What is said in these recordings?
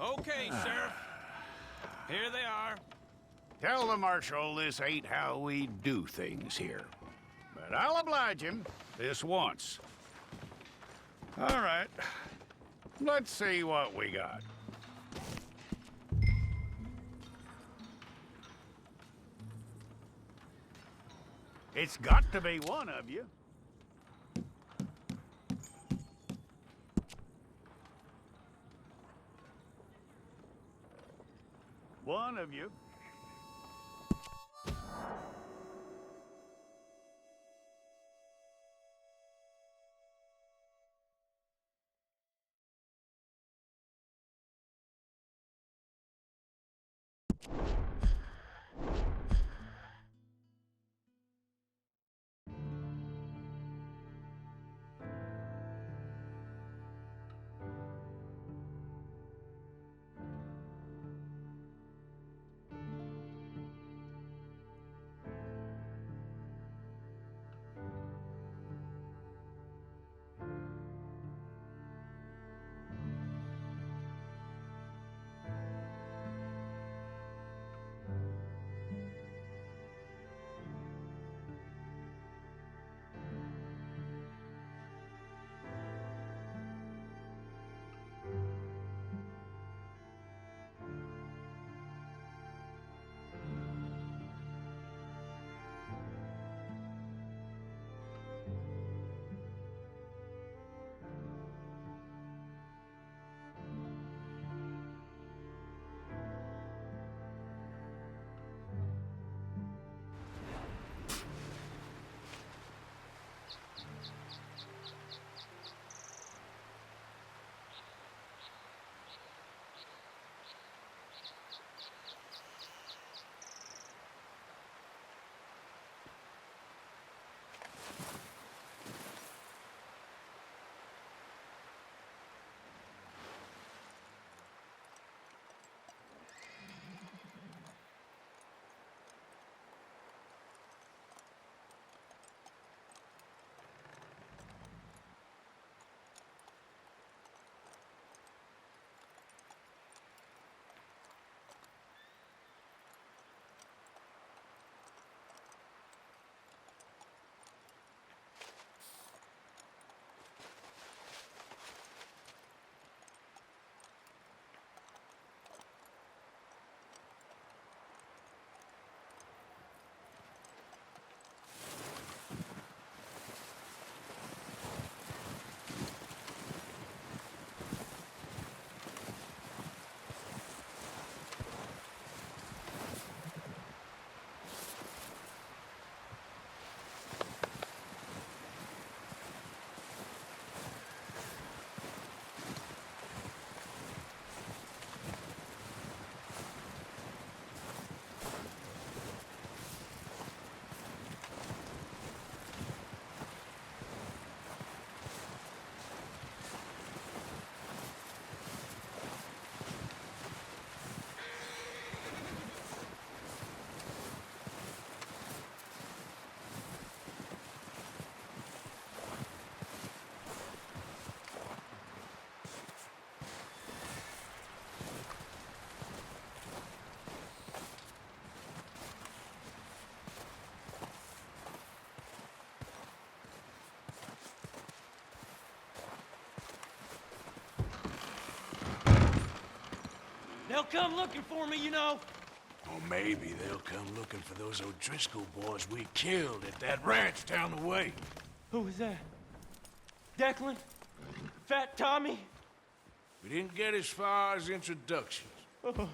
Okay, Sheriff. Here they are. Tell the Marshal this ain't how we do things here. But I'll oblige him this once. All right. Let's see what we got. It's got to be one of you. One of you. They'll come looking for me, you know. Or maybe they'll come looking for those O'Driscoll boys we killed at that ranch down the way. Who was that? Declan? Fat Tommy? We didn't get as far as introductions. Oh, God.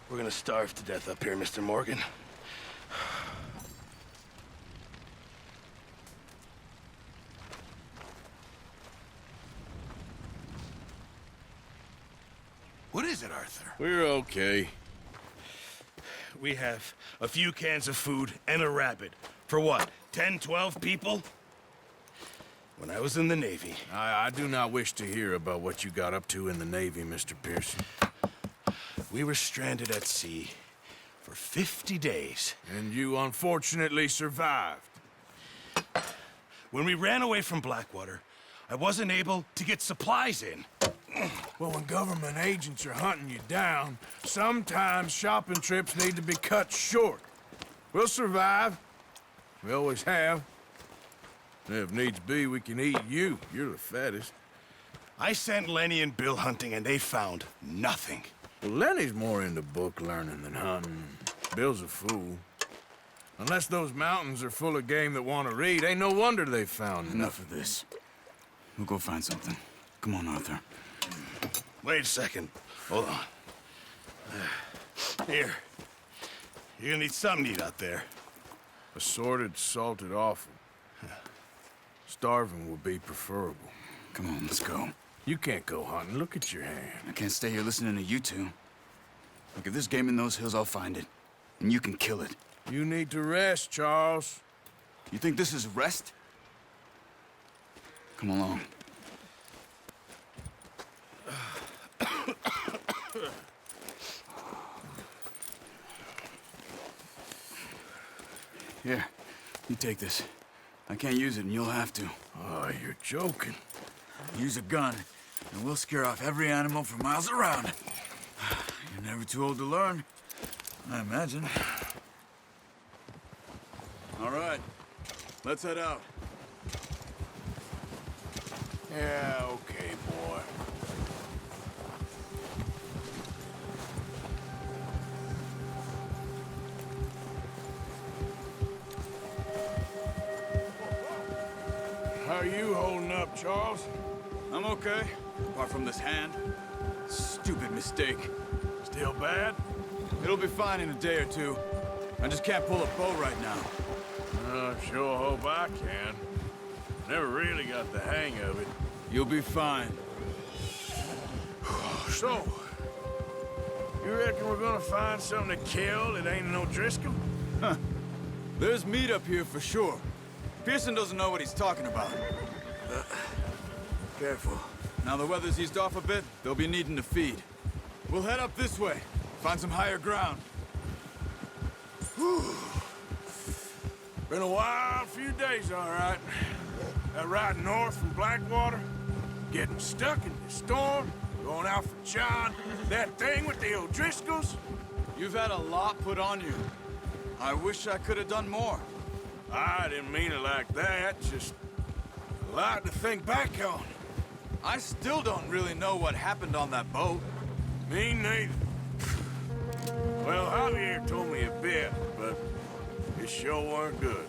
We're gonna starve to death up here, Mr. Morgan. What is it, Arthur? We're okay. We have a few cans of food and a rabbit. For what, 10, 12 people? When I was in the Navy... I do not wish to hear about what you got up to in the Navy, Mr. Pearson. We were stranded at sea for 50 days. And you unfortunately survived. When we ran away from Blackwater, I wasn't able to get supplies in. Well, when government agents are hunting you down, sometimes shopping trips need to be cut short. We'll survive. We always have. And if needs be, we can eat you. You're the fattest. I sent Lenny and Bill hunting, and they found nothing. Well, Lenny's more into book learning than hunting. Bill's a fool. Unless those mountains are full of game that want to read, ain't no wonder they found Enough of this. We'll go find something. Come on, Arthur. Wait a second. Hold on. Here. You're gonna need something to eat out there. Assorted, salted offal. Starving will be preferable. Come on, let's go. You can't go hunting. Look at your hand. I can't stay here listening to you two. Look, if there's game in those hills, I'll find it. And you can kill it. You need to rest, Charles. You think this is rest? Come along. Here, you take this. I can't use it, and you'll have to. Oh, you're joking. Use a gun, and we'll scare off every animal for miles around. You're never too old to learn, I imagine. All right, let's head out. Yeah, okay, boy. How are you holding up, Charles? I'm okay, apart from this hand. Stupid mistake. Still bad? It'll be fine in a day or two. I just can't pull a bow right now. Sure hope I can. Never really got the hang of it. You'll be fine. So, you reckon we're gonna find something to kill that ain't no Driscoll? Huh. There's meat up here for sure. Pearson doesn't know what he's talking about. Careful. Now the weather's eased off a bit, they'll be needing to feed. We'll head up this way, find some higher ground. Whew. Been a wild few days, all right. That ride north from Blackwater, getting stuck in the storm, going out for John, that thing with the O'Driscolls. You've had a lot put on you. I wish I could have done more. I didn't mean it like that, just a lot to think back on. I still don't really know what happened on that boat. Me neither. Well, Javier told me a bit, but it sure weren't good.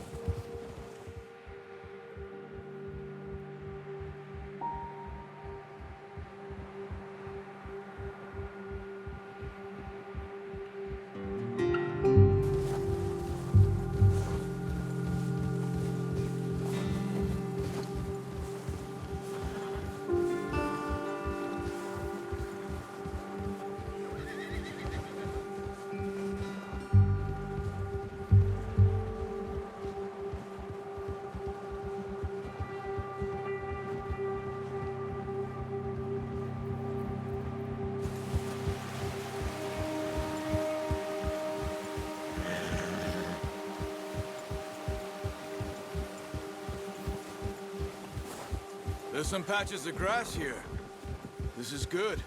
There's some patches of grass here. This is good.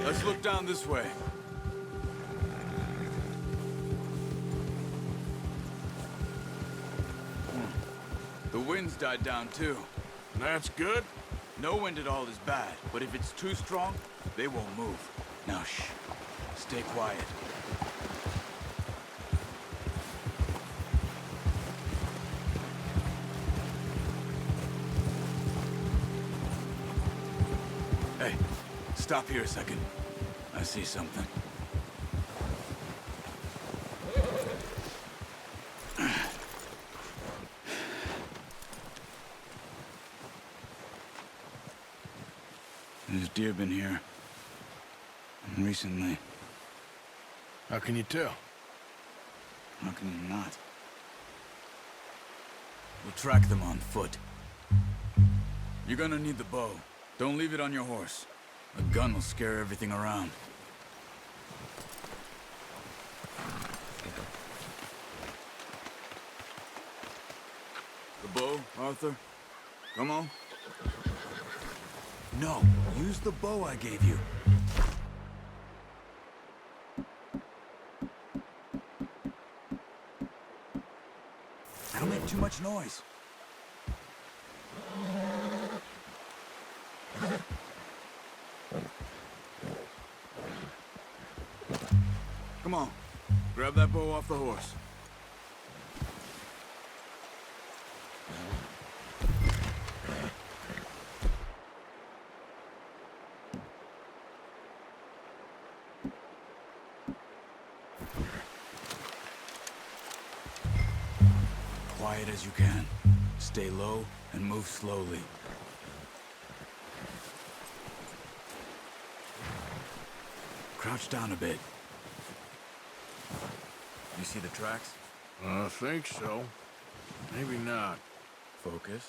Let's look down this way. The wind's died down too. That's good. No wind at all is bad, but if it's too strong, they won't move. Now shh. Stay quiet. Stop here a second. I see something. There's deer been here. Recently. How can you tell? How can you not? We'll track them on foot. You're gonna need the bow. Don't leave it on your horse. A gun will scare everything around. The bow, Arthur? Come on. No, use the bow I gave you. Don't make too much noise. Come on, grab that bow off the horse. Quiet as you can. Stay low and move slowly. Crouch down a bit. You see the tracks? I think so. Maybe not. Focus.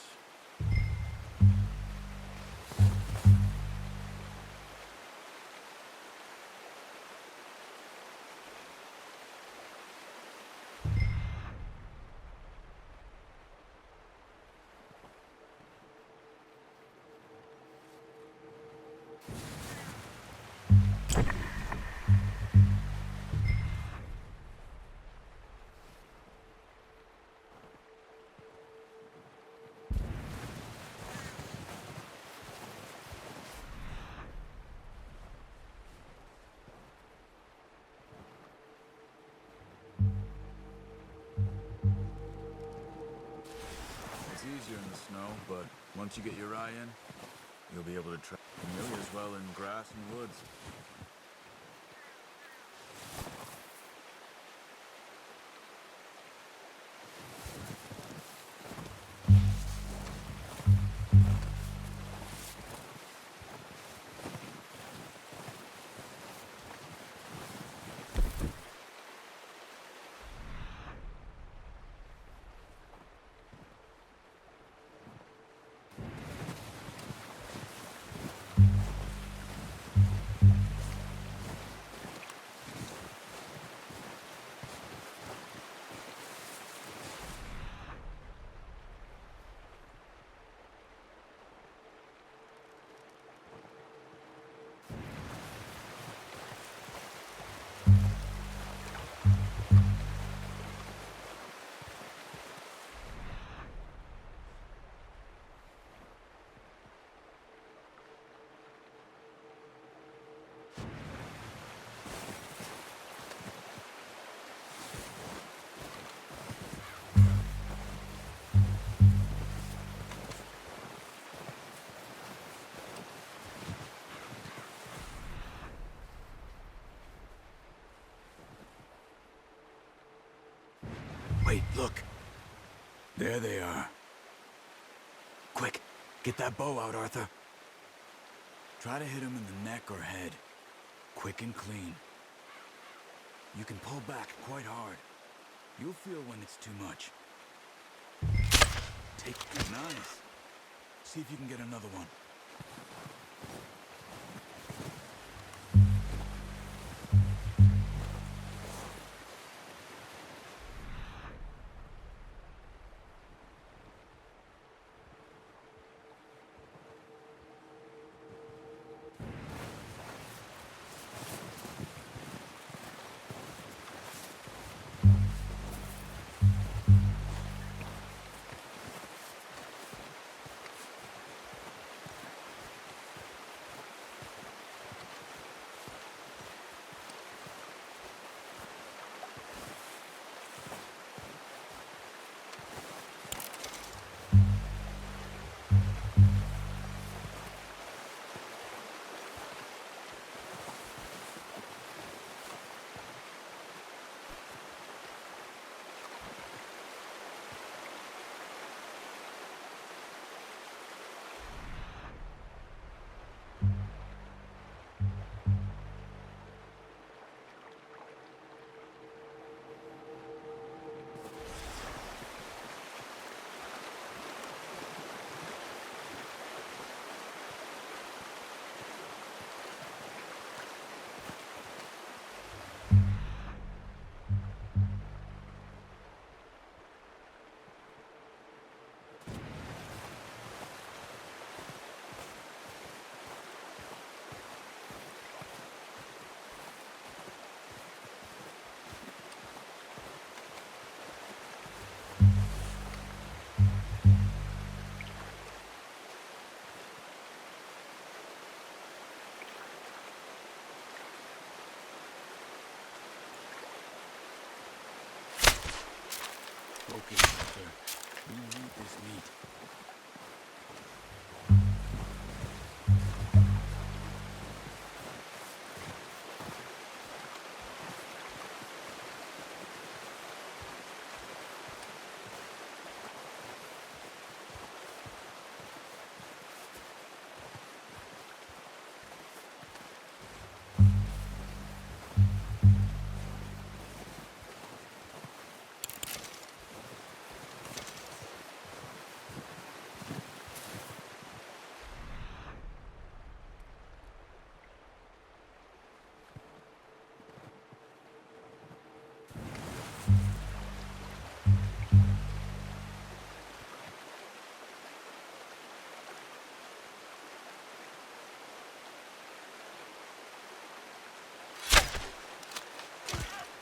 It's easier in the snow, but once you get your eye in, you'll be able to track nearly as well in grass and woods. Wait, look. There they are. Quick, get that bow out, Arthur. Try to hit him in the neck or head. Quick and clean. You can pull back quite hard. You'll feel when it's too much. Take it. Nice. See if you can get another one. Focus, Arthur. We need this meat.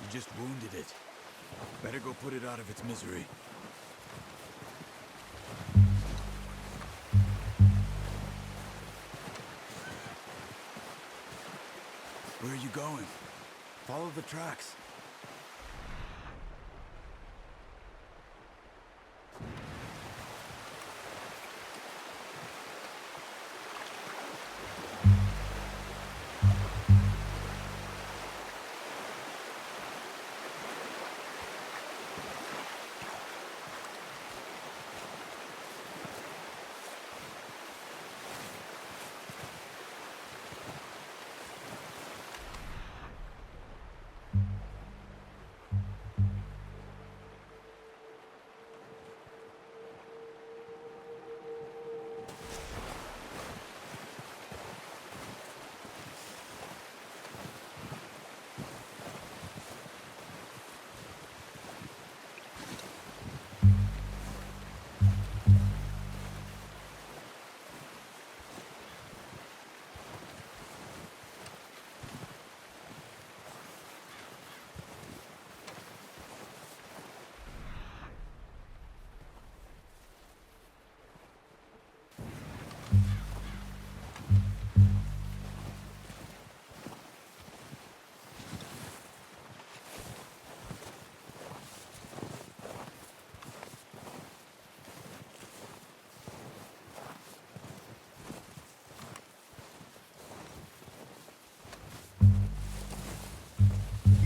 You just wounded it. Better go put it out of its misery. Where are you going? Follow the tracks.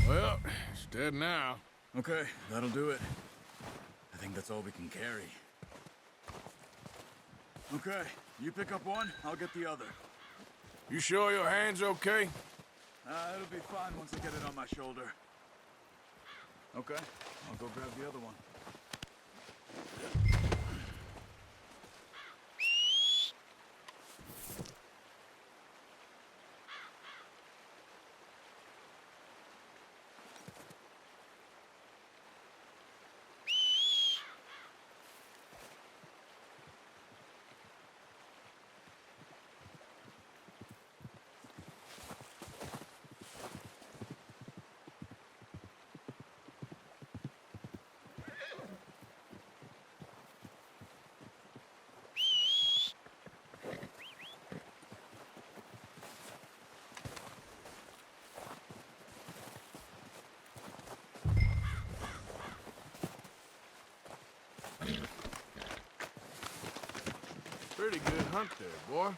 Well, it's dead now. Okay, that'll do it. I think that's all we can carry. Okay, you pick up one, I'll get the other. You sure your hand's okay? It'll be fine once I get it on my shoulder. Okay, I'll go grab the other one. Pretty good hunt there, boy.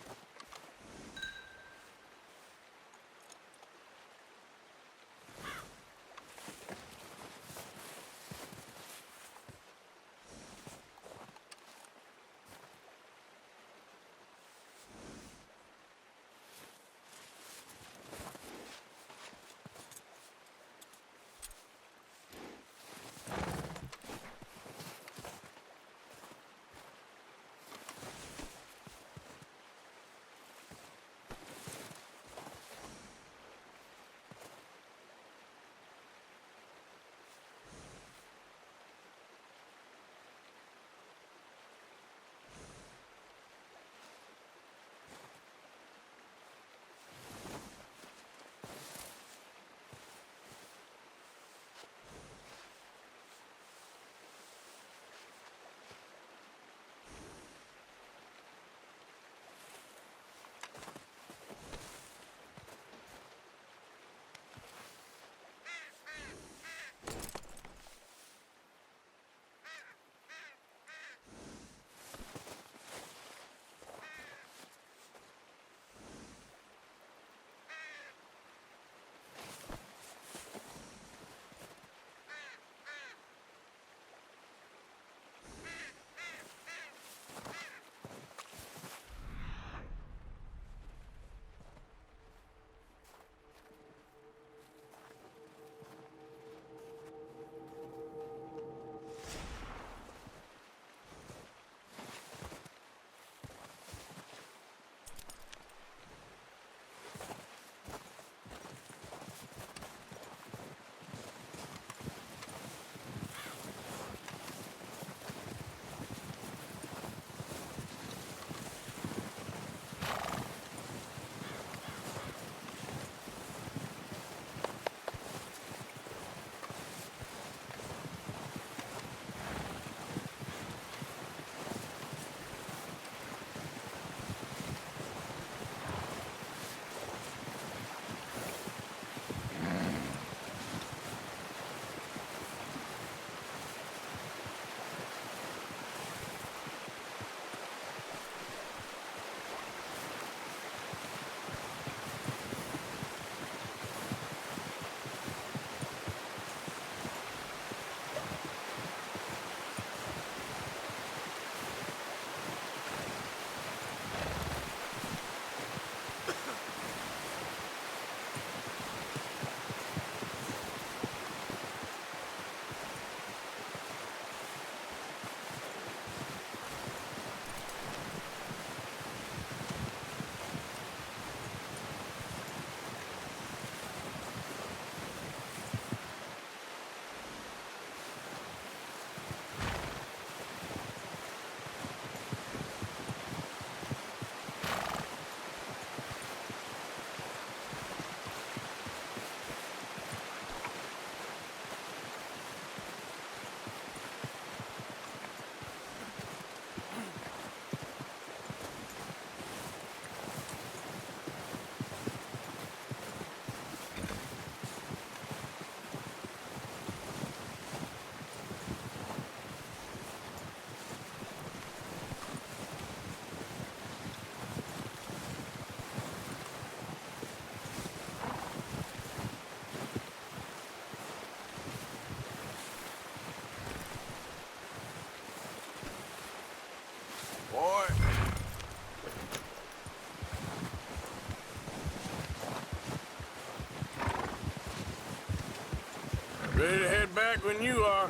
when you are.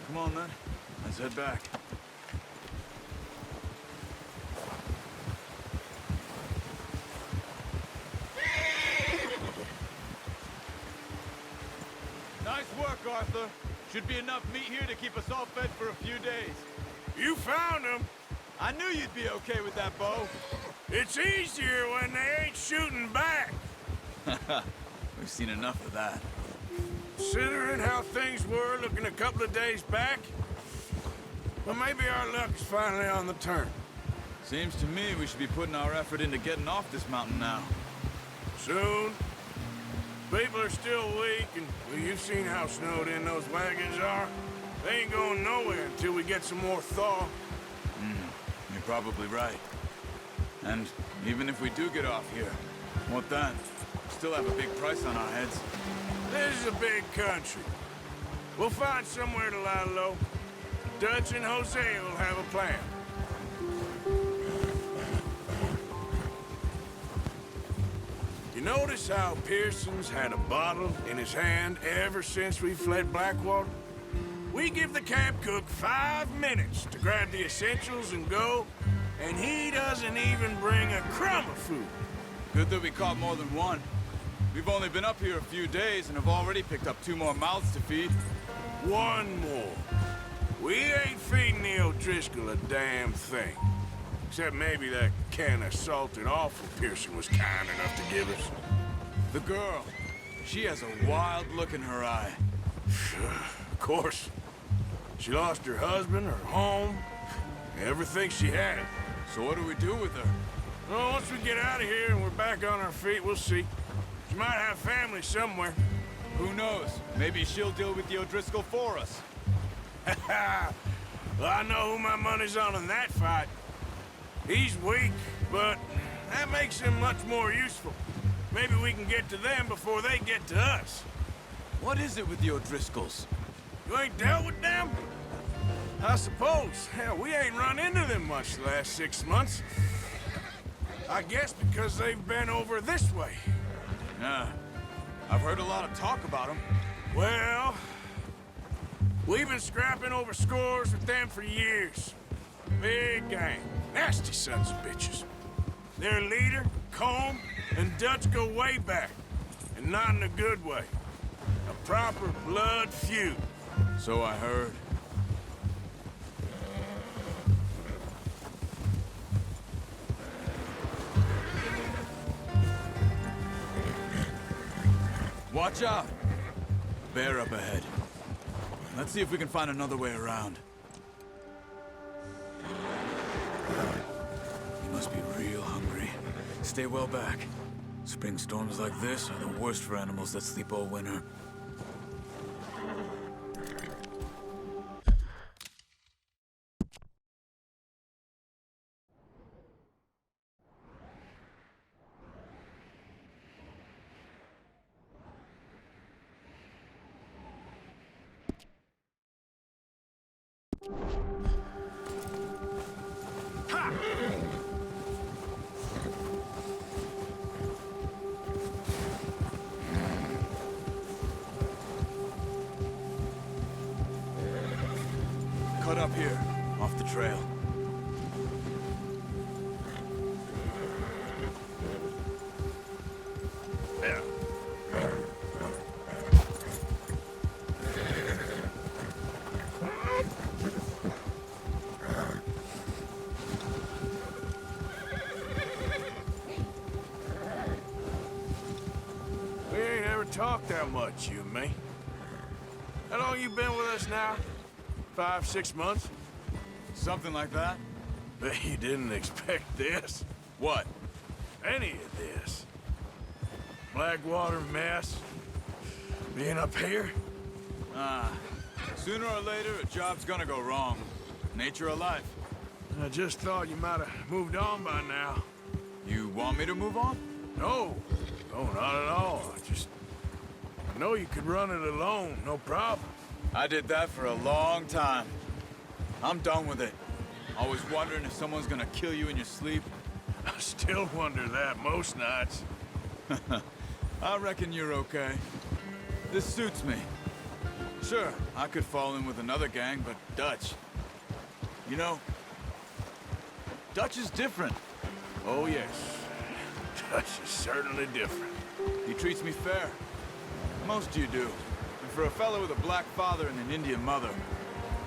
Come on, then. Let's head back. Nice work, Arthur. Should be enough meat here to keep us all fed for a few days. You found him. I knew you'd be okay with that bow. It's easier when they ain't shooting back. We've seen enough of that. Considering how things were looking a couple of days back, well, maybe our luck's finally on the turn. Seems to me we should be putting our effort into getting off this mountain now. Soon. People are still weak, and well, you've seen how snowed in those wagons are. They ain't going nowhere until we get some more thaw. You're probably right. And even if we do get off here, what then? We still have a big price on our heads. This is a big country. We'll find somewhere to lie low. Dutch and Hosea will have a plan. You notice how Pearson's had a bottle in his hand ever since we fled Blackwater? We give the camp cook 5 minutes to grab the essentials and go, and he doesn't even bring a crumb of food. Good that we caught more than one. We've only been up here a few days and have already picked up 2 more mouths to feed. One more. We ain't feeding the O'Driscoll a damn thing. Except maybe that can of salted offal Pearson was kind enough to give us. The girl. She has a wild look in her eye. Of course. She lost her husband, her home, everything she had. So what do we do with her? Well, once we get out of here and we're back on our feet, we'll see. She might have family somewhere. Who knows? Maybe she'll deal with the O'Driscoll for us. Well, I know who my money's on in that fight. He's weak, but that makes him much more useful. Maybe we can get to them before they get to us. What is it with the O'Driscolls? You ain't dealt with them? I suppose. Hell, we ain't run into them much the last 6 months. I guess because they've been over this way. Yeah. I've heard a lot of talk about them. Well, we've been scrapping over scores with them for years. Big gang. Nasty sons of bitches. Their leader, Combe, and Dutch go way back. And not in a good way. A proper blood feud. So I heard. Watch out! Bear up ahead. Let's see if we can find another way around. You must be real hungry. Stay well back. Spring storms like this are the worst for animals that sleep all winter. Cut up here, off the trail. Yeah. We ain't ever talked that much, you and me. How long you been with us now? 5, 6 months? Something like that? Bet you didn't expect this. What? Any of this. Blackwater mess. Being up here. Sooner or later, a job's gonna go wrong. Nature of life. I just thought you might have moved on by now. You want me to move on? No. No, not at all. I know you could run it alone, no problem. I did that for a long time. I'm done with it. Always wondering if someone's gonna kill you in your sleep. I still wonder that most nights. I reckon you're okay. This suits me. Sure, I could fall in with another gang, but Dutch. You know, Dutch is different. Oh, yes. Dutch is certainly different. He treats me fair. Most you do. And for a fellow with a black father and an Indian mother,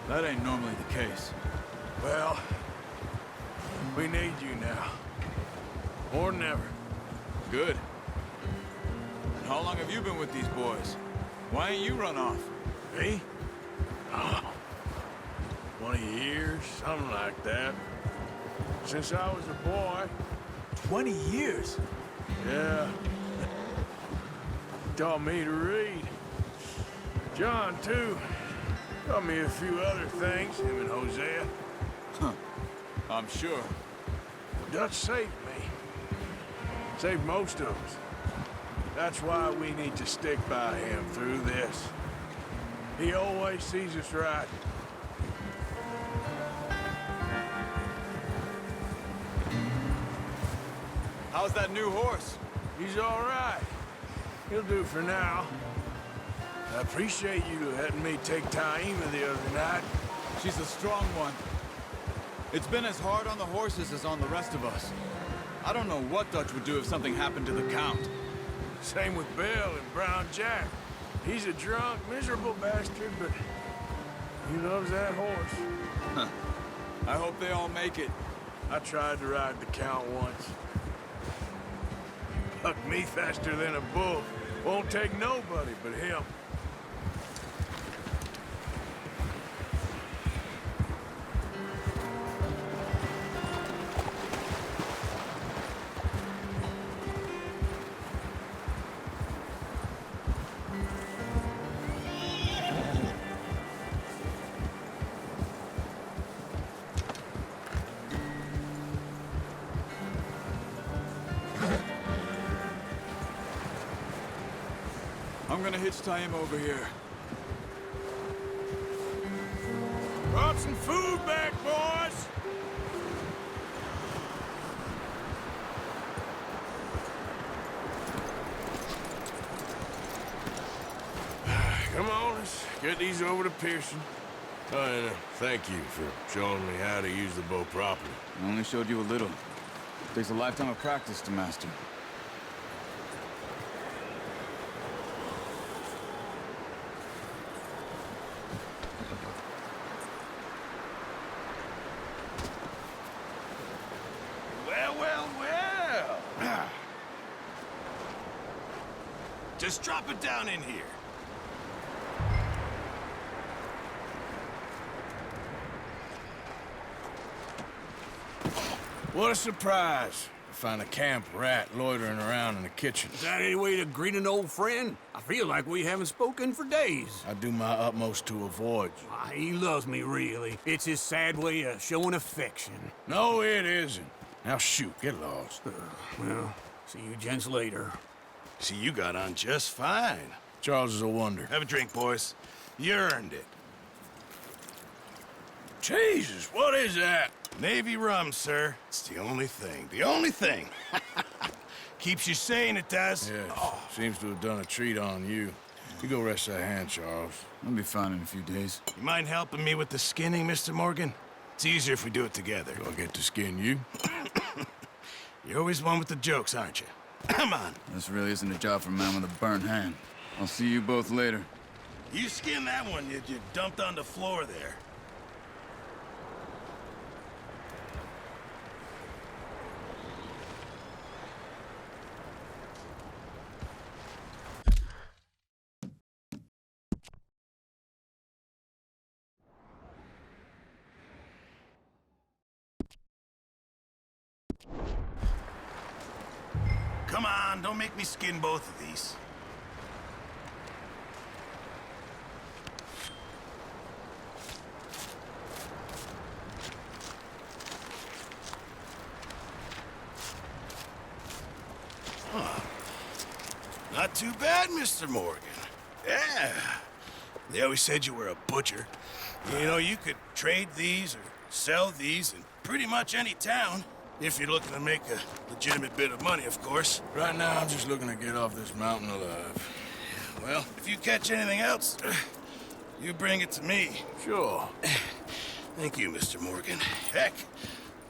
that ain't normally the case. Well, we need you now. More than ever. Good. And how long have you been with these boys? Why ain't you run off? Me? Oh, 20 years, something like that. Since I was a boy. 20 years? Yeah. Taught me to read. John, too. Taught me a few other things, him and Hosea. I'm sure. Dutch saved me. Saved most of us. That's why we need to stick by him through this. He always sees us right. How's that new horse? He's all right. He'll do for now. I appreciate you letting me take Taima the other night. She's a strong one. It's been as hard on the horses as on the rest of us. I don't know what Dutch would do if something happened to the Count. Same with Bill and Brown Jack. He's a drunk, miserable bastard, but he loves that horse. I hope they all make it. I tried to ride the Count once. Bucked me faster than a bull. Won't take nobody but him. I'm gonna hitch Taima over here. Brought some food back, boys! Come on, let's get these over to Pearson. Oh, and thank you for showing me how to use the bow properly. I only showed you a little. Takes a lifetime of practice to master. Well. Just drop it down in here. What a surprise. To find a camp rat loitering around in the kitchen. Is that any way to greet an old friend? I feel like we haven't spoken for days. I do my utmost to avoid you. He loves me, really. It's his sad way of showing affection. No, it isn't. Now shoot, get lost. Well, see you gents later. See, you got on just fine. Charles is a wonder. Have a drink, boys. You earned it. Jesus, what is that? Navy rum, sir. It's the only thing. The only thing. Keeps you sane, it does. Yes, seems to have done a treat on you. You go rest that hand, Charles. I'll be fine in a few days. You mind helping me with the skinning, Mr. Morgan? It's easier if we do it together. Do I get to skin you? You're always one with the jokes, aren't you? Come on. This really isn't a job for a man with a burnt hand. I'll see you both later. You skinned that one you dumped on the floor there. Come on, don't make me skin both of these. Huh. Not too bad, Mr. Morgan. Yeah. They always said you were a butcher. You know, you could trade these or sell these in pretty much any town. If you're looking to make a legitimate bit of money, of course. Right now, I'm just looking to get off this mountain alive. Well, if you catch anything else, You bring it to me. Sure. Thank you, Mr. Morgan. Heck,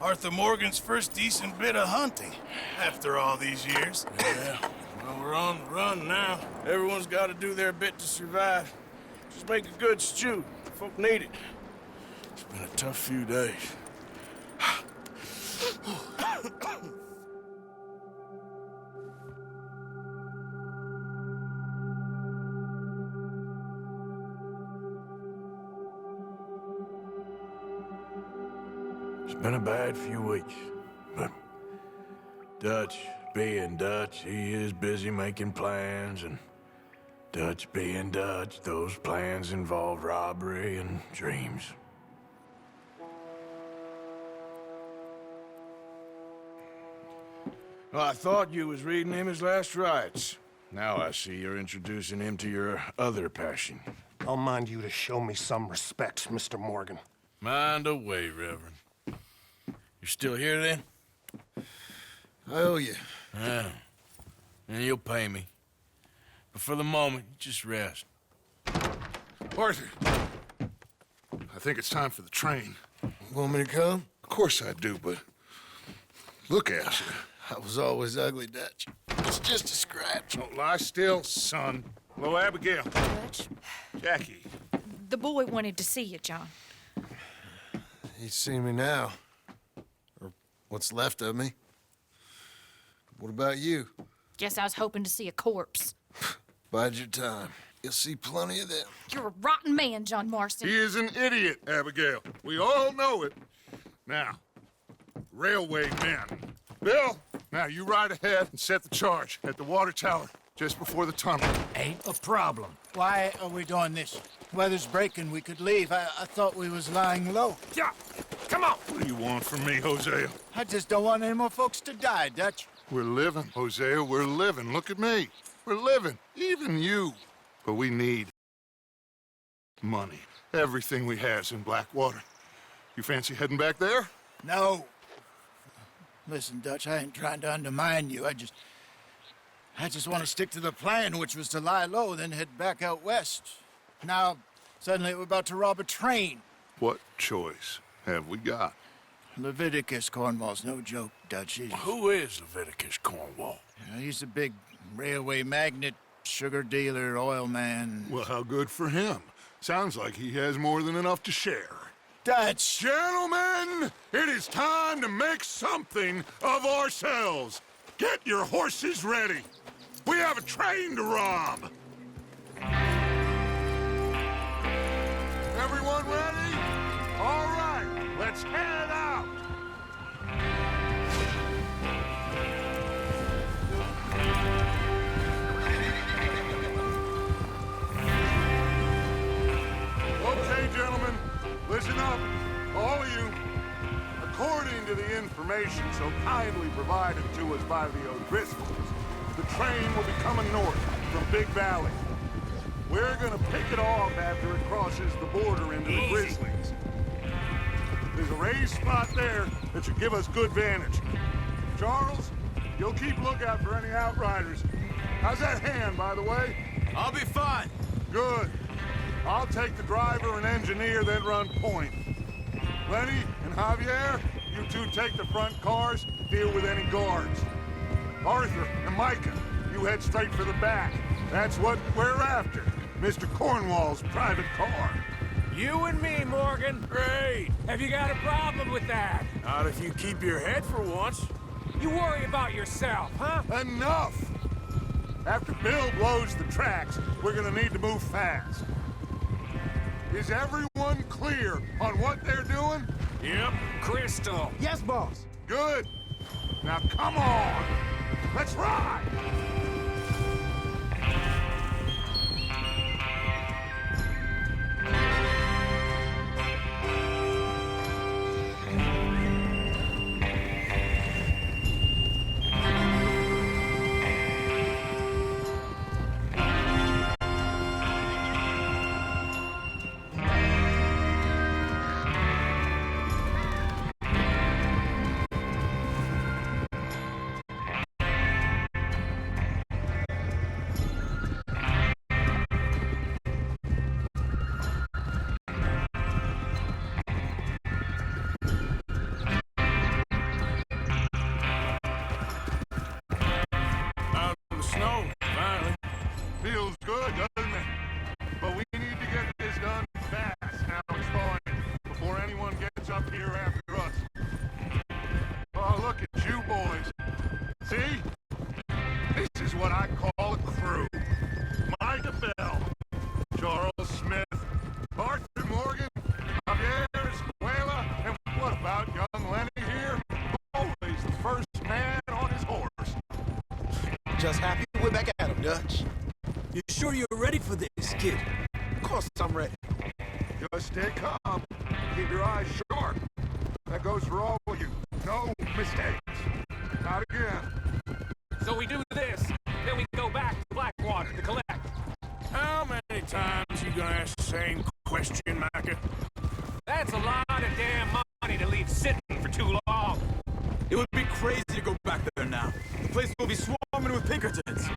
Arthur Morgan's first decent bit of hunting after all these years. Yeah, well, we're on the run now. Everyone's got to do their bit to survive. Just make a good stew. Folk need it. It's been a tough few days. It's been a bad few weeks, but Dutch being Dutch, he is busy making plans, and Dutch being Dutch, those plans involve robbery and dreams. Well, I thought you was reading him his last rites. Now I see you're introducing him to your other passion. I'll mind you to show me some respect, Mr. Morgan. Mind away, Reverend. You still here, then? I owe you. Yeah. And you'll pay me. But for the moment, just rest. Arthur, I think it's time for the train. Want me to come? Of course I do, but look at you. I was always ugly, Dutch. It's just a scratch. Don't lie still, son. Hello, Abigail. Dutch, Jackie. the boy wanted to see you, John. He's seen me now. Or what's left of me. What about you? Guess I was hoping to see a corpse. Bide your time. You'll see plenty of them. You're a rotten man, John Marston. He is an idiot, Abigail. We all know it. Now, railway men. Bill, now you ride ahead and set the charge at the water tower just before the tunnel. Ain't a problem. Why are we doing this? Weather's breaking. We could leave. I thought we was lying low. Yeah, come on. What do you want from me, Hosea? I just don't want any more folks to die, Dutch. We're living, Hosea. We're living. Look at me. We're living. Even you. But we need money. Everything we has in Blackwater. You fancy heading back there? No. Listen, Dutch, I ain't trying to undermine you. I just want to stick to the plan, which was to lie low, then head back out west. Now, suddenly we're about to rob a train. What choice have we got? Leviticus Cornwall's no joke, Dutch. Who is Leviticus Cornwall? He's a big railway magnate, sugar dealer, oil man. Well, how good for him. Sounds like he has more than enough to share. Dutch! Gentlemen, it is time to make something of ourselves. Get your horses ready. We have a train to rob. Everyone ready? All right, let's head out. Okay, gentlemen, listen up, all of you. According to the information so kindly provided to us by the O'Driscolls, the train will be coming north from Big Valley. We're gonna pick it off after it crosses the border into the Grizzlies. There's a raised spot there that should give us good vantage. Charles, you'll keep lookout for any outriders. How's that hand, by the way? I'll be fine. Good. I'll take the driver and engineer, then run point. Lenny and Javier, you two take the front cars, deal with any guards. Arthur and Micah, you head straight for the back. That's what we're after. Mr. Cornwall's private car. You and me, Morgan. Great. Have you got a problem with that? Not if you keep your head for once. You worry about yourself, huh? Enough! After Bill blows the tracks, we're gonna need to move fast. Is everyone clear on what they're doing? Yep, crystal. Yes, boss. Good. Now come on! Let's ride! up here after us. Oh, look at you boys. See? This is what I call a crew. Micah Bell, Charles Smith, Arthur Morgan, Javier Escuela, and what about young Lenny here? Always the first man on his horse. Just happy we're back at him, Dutch. You sure you're ready for this, kid? Of course I'm ready. Just stay calm. Keep your eyes sharp. That goes for all of you. No mistakes. Not again. So we do this, then we go back to Blackwater to collect. How many times you gonna ask the same question, Micah? That's a lot of damn money to leave sitting for too long. It would be crazy to go back there now. The place will be swarming with Pinkertons.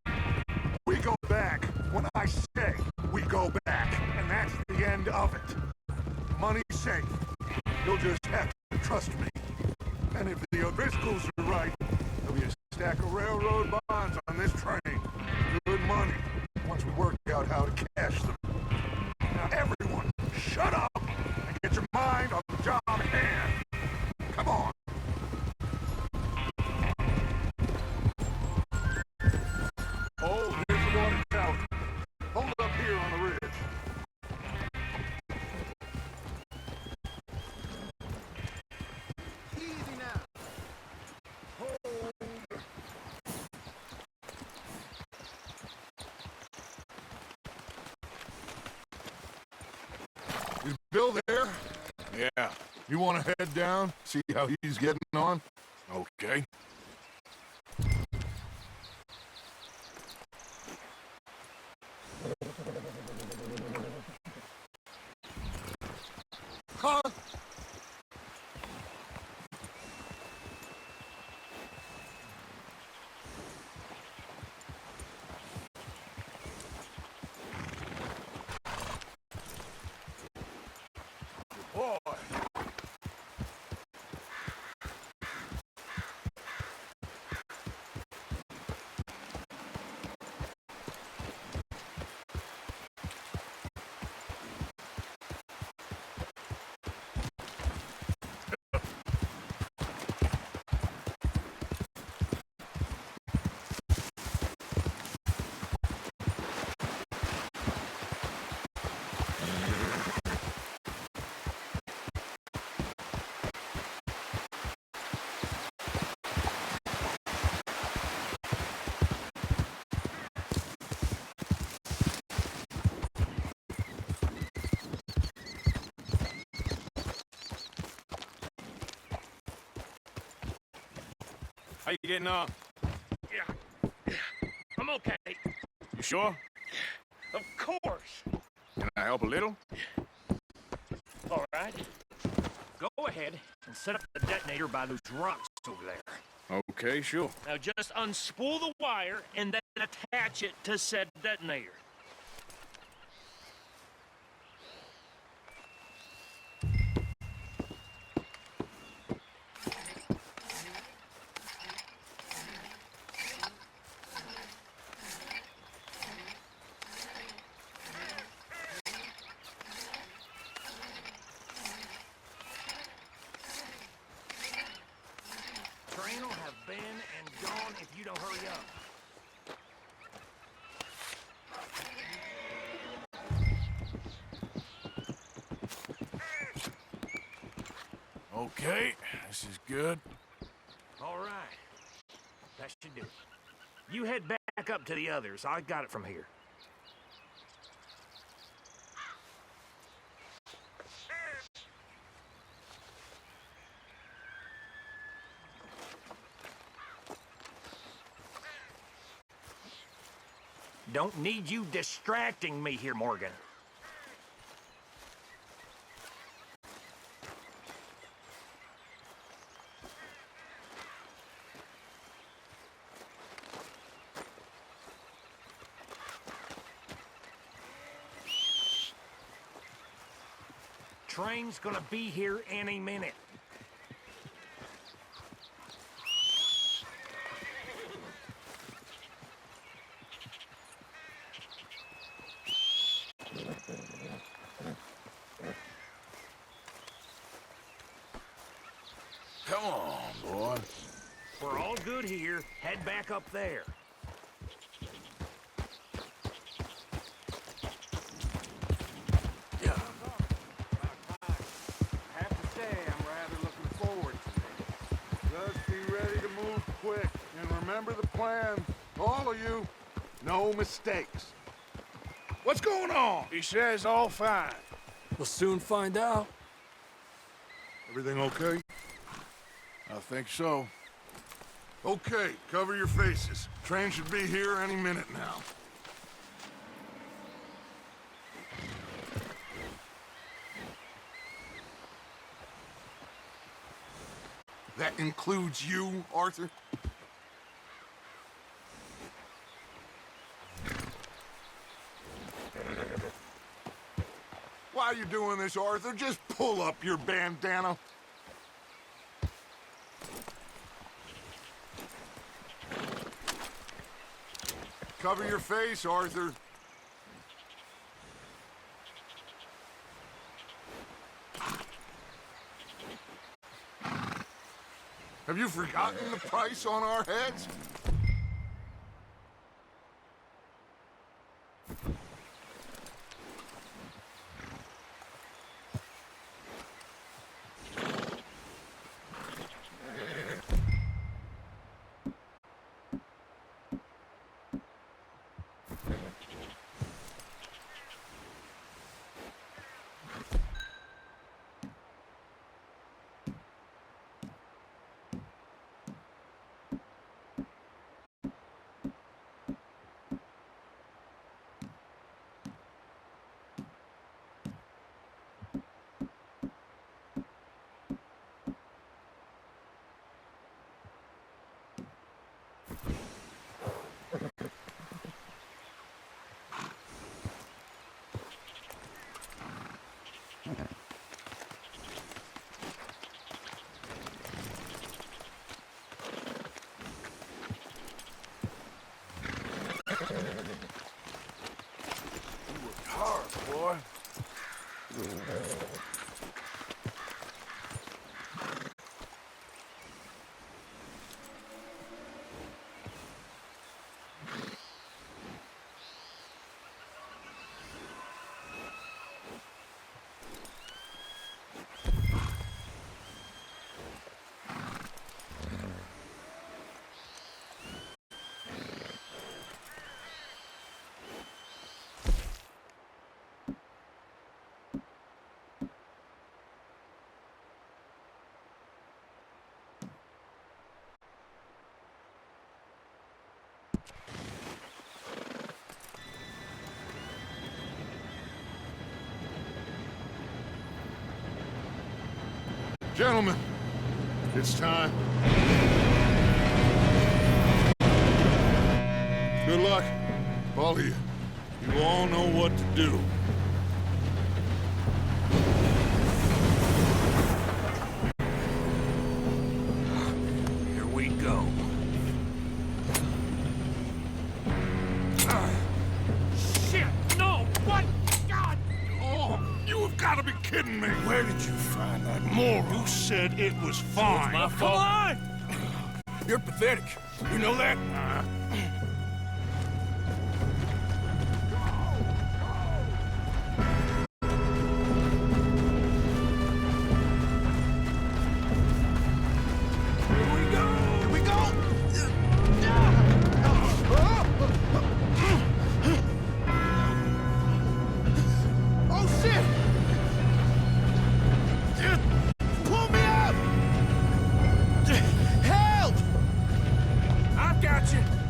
We go back when I say we go back, and that's the end of it. Money's safe. You'll just have to trust me. And if the O'Driscolls are right, there'll be a stack of railroad bonds on this train. Good money, once we work out how to cash them. Now everyone, shut up and get your mind on the job at hand. Come on. Oh, here's the water tower. Hold up here on the ridge. Easy now. Hold. Is Bill there? Yeah. You want to head down, see how he's getting on? Okay. Huh? Boy. How you getting on? Yeah, I'm okay. You sure? Of course. Can I help a little? All right. Go ahead and set up the detonator by those rocks over there. Okay, sure. Now just unspool the wire and then attach it to said detonator. Train will have been and gone if you don't hurry up. Okay, this is good. All right. That should do it. You head back up to the others. I got it from here. Don't need you distracting me here, Morgan. Train's gonna be here any minute. Come on, boy. We're all good here. Head back up there. Yeah. I have to say, I'm rather looking forward to it. Just be ready to move quick. And remember the plan. All of you, no mistakes. What's going on? He says all fine. We'll soon find out. Everything okay? I think so. Okay, cover your faces. Train should be here any minute now. That includes you, Arthur? Why are you doing this, Arthur? Just pull up your bandana. Cover your face, Arthur. Have you forgotten the price on our heads? Boy. Gentlemen, it's time. Good luck, all of you. You all know what to do. Here we go. Shit! No! What? God! Oh, you have got to be kidding me. Where did you find that moron? You said it was fine. My fault. Come on! You're pathetic. You know that?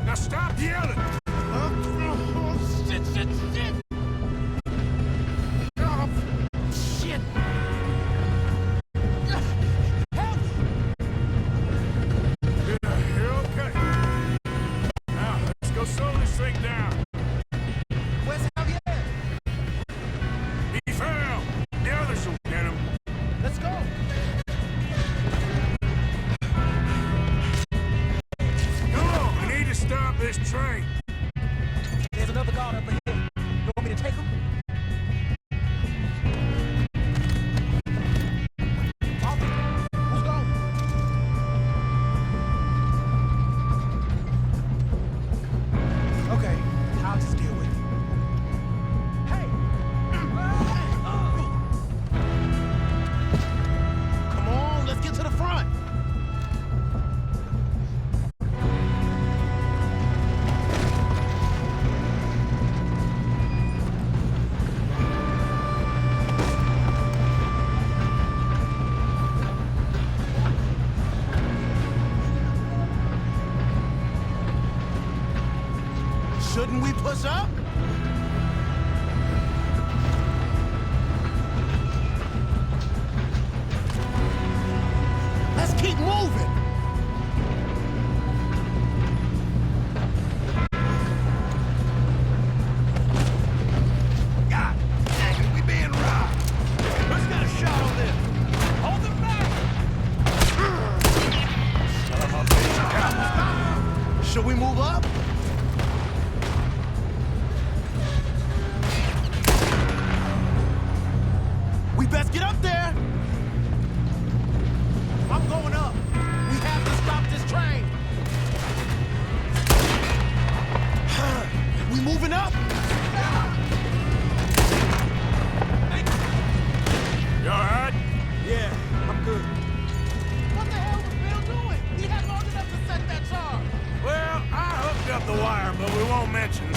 Now stop yelling! Shit! Shit! Shit! Oh, Shit! Help! you're okay. Now, let's go slow this thing down. Where's Javier? He fell. The others will get him. Let's go! Come on, we need to stop this train. There's another guard up ahead. You want me to take him? Who's going? Shouldn't we push up? Let's keep moving. God dang it, we being robbed. Who's got a shot on them? Hold them back! Son of a bitch, Should we move up? We best get up there. I'm going up. We have to stop this train. We moving up? You all right? Yeah, I'm good. What the hell was Bill doing? He had long enough to set that charge. Well, I hooked up the wire, but we won't mention it.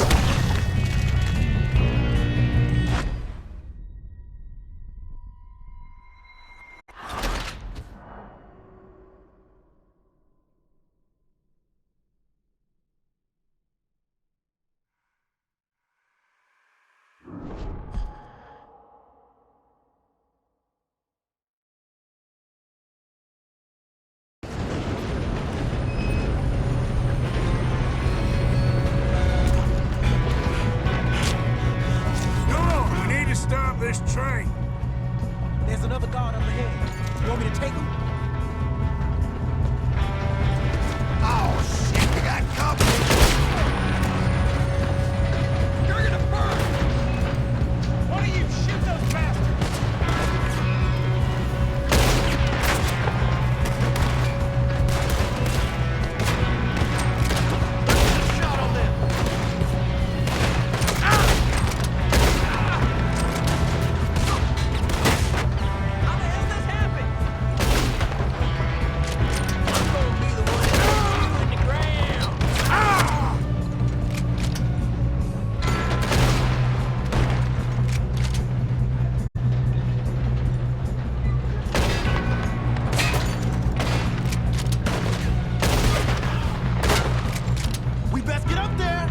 Stop this train. There's another guard up ahead. You want me to take him? Oh, shit, we got company. You're gonna burn! Why don't you shoot those bastards? Let's get a shot on them! How the hell this happened? I'm gonna be the one that puts you in the ground! We best get up there.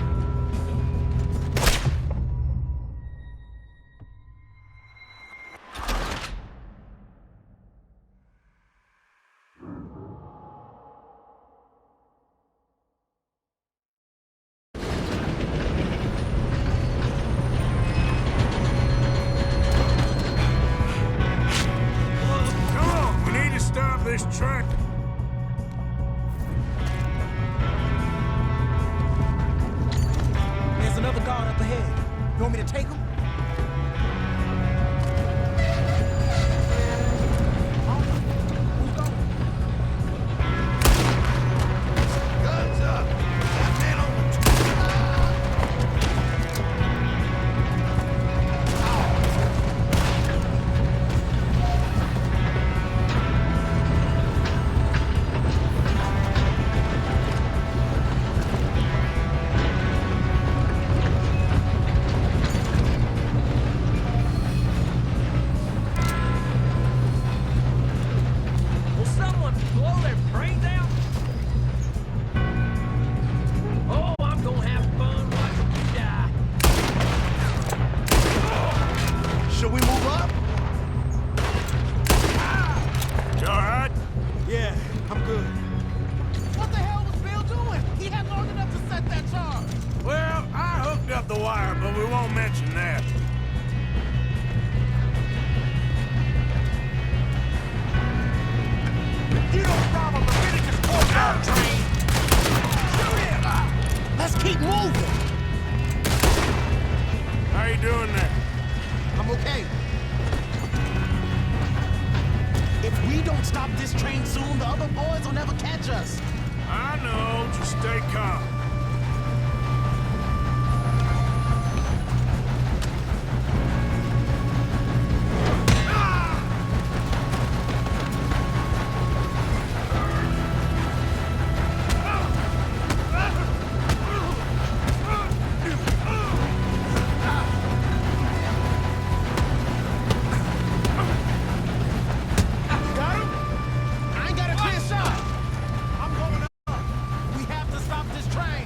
Come on, we need to stop this train. There's another guard up ahead. You want me to take him? Guns up. That man on the Will someone blow their brains out? Oh, I'm gonna have fun watching you die. Should we move up? You all right? Yeah, I'm good. What the hell was Bill doing? He had long enough to set that charge. Well, I hooked up the wire, but we won't mention that. You don't rob a Leviticus courtyard train. Shoot him! Let's keep moving. How you doing there? I'm okay. If we don't stop this train soon, the other boys will never catch us. I know, just stay calm. Got him? I ain't got a clear shot. I'm going up. We have to stop this train.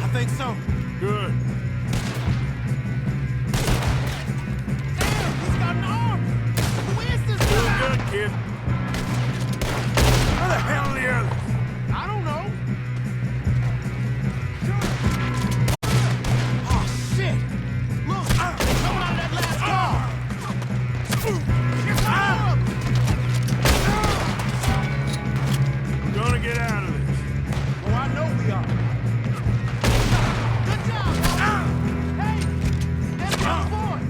I think so. Good. Damn, he's got an arm! Who is this Doing guy? good, kid. Where the hell are the others? I don't know. Oh, shit! Look! They're coming out of that last car! Get some more! We're gonna get out of this. Oh, I know we are. Good job, Robert. Hey! Them those boys!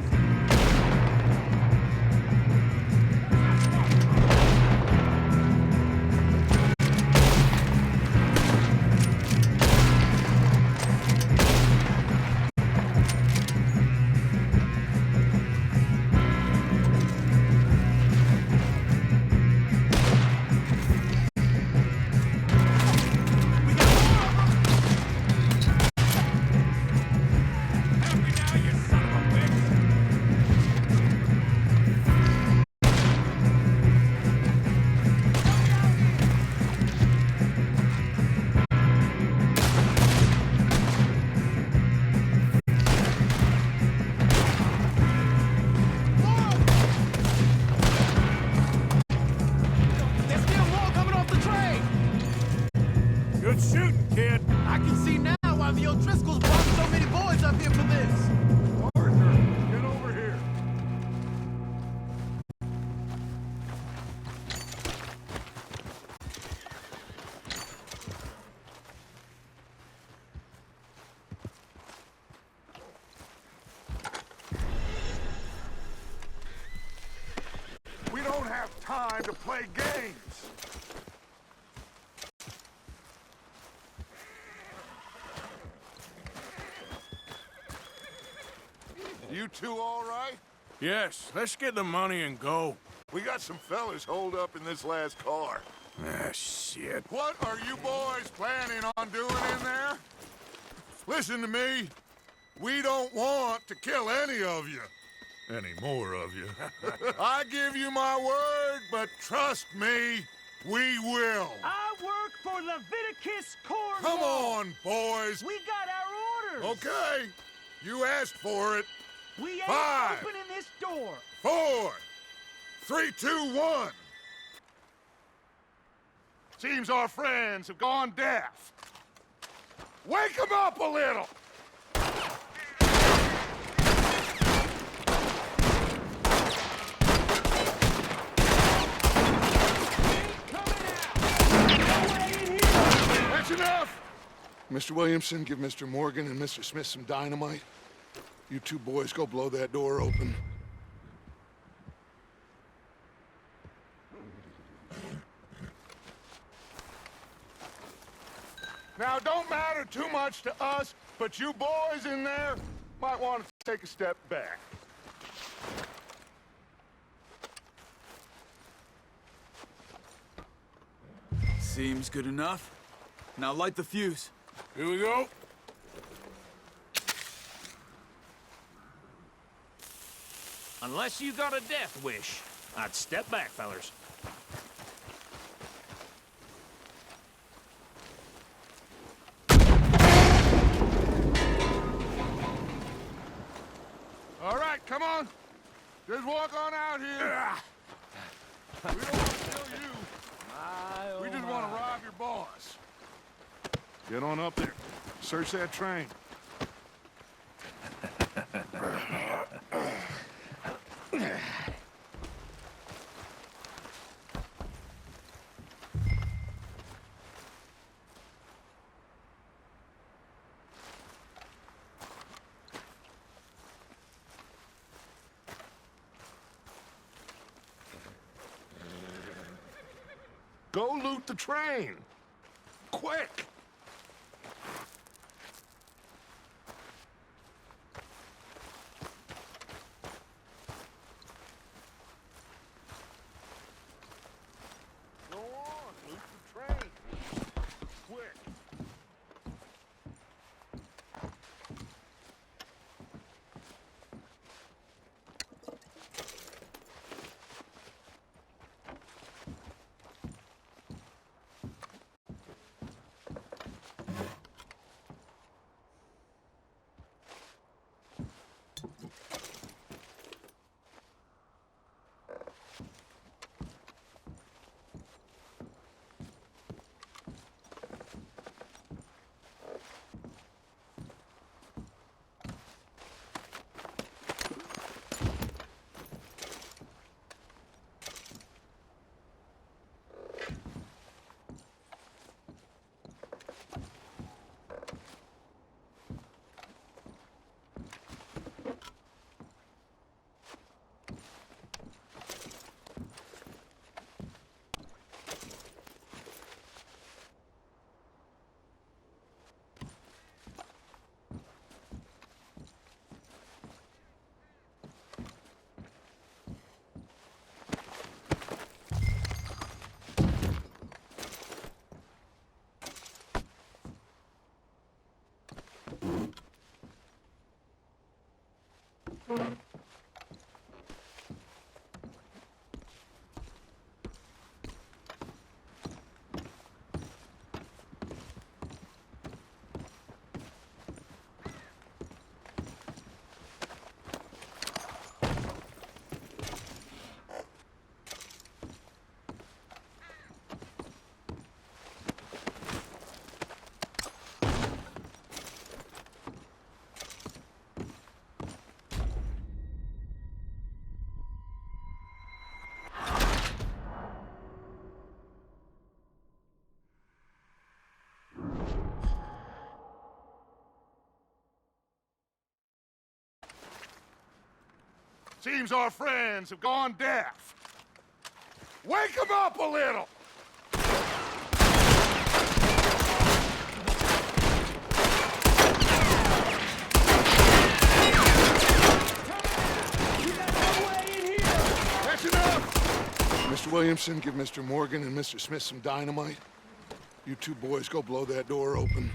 There's still more coming off the train! Good shooting, kid. I can see now why the O'Driscolls brought so many boys up here for this. Arthur, get over here. We don't have time to play games. You two all right? Yes, let's get the money and go. We got some fellas holed up in this last car. Ah, shit. What are you boys planning on doing in there? Listen to me. We don't want to kill any of you. Any more of you. I give you my word, but trust me, we will. I work for Leviticus Corps. Come on, boys. We got our orders. Okay. You asked for it. We ain't 5, opening this door. 4, 3, 2, 1. Seems our friends have gone deaf. Wake them up a little. That's enough! Mr. Williamson, give Mr. Morgan and Mr. Smith some dynamite. You two boys go blow that door open. Now, don't matter too much to us, but you boys in there might want to take a step back. Seems good enough. Now light the fuse. Here we go. Unless you got a death wish, I'd step back, fellers. All right, come on. Just walk on out here. We don't want to kill you. We just want to rob your boss. Get on up there. Search that train. Go loot the train. Quick! Go on, loot the train. Quick! Seems our friends have gone deaf. Wake them up a little! That's enough! Mr. Williamson, give Mr. Morgan and Mr. Smith some dynamite. You two boys go blow that door open.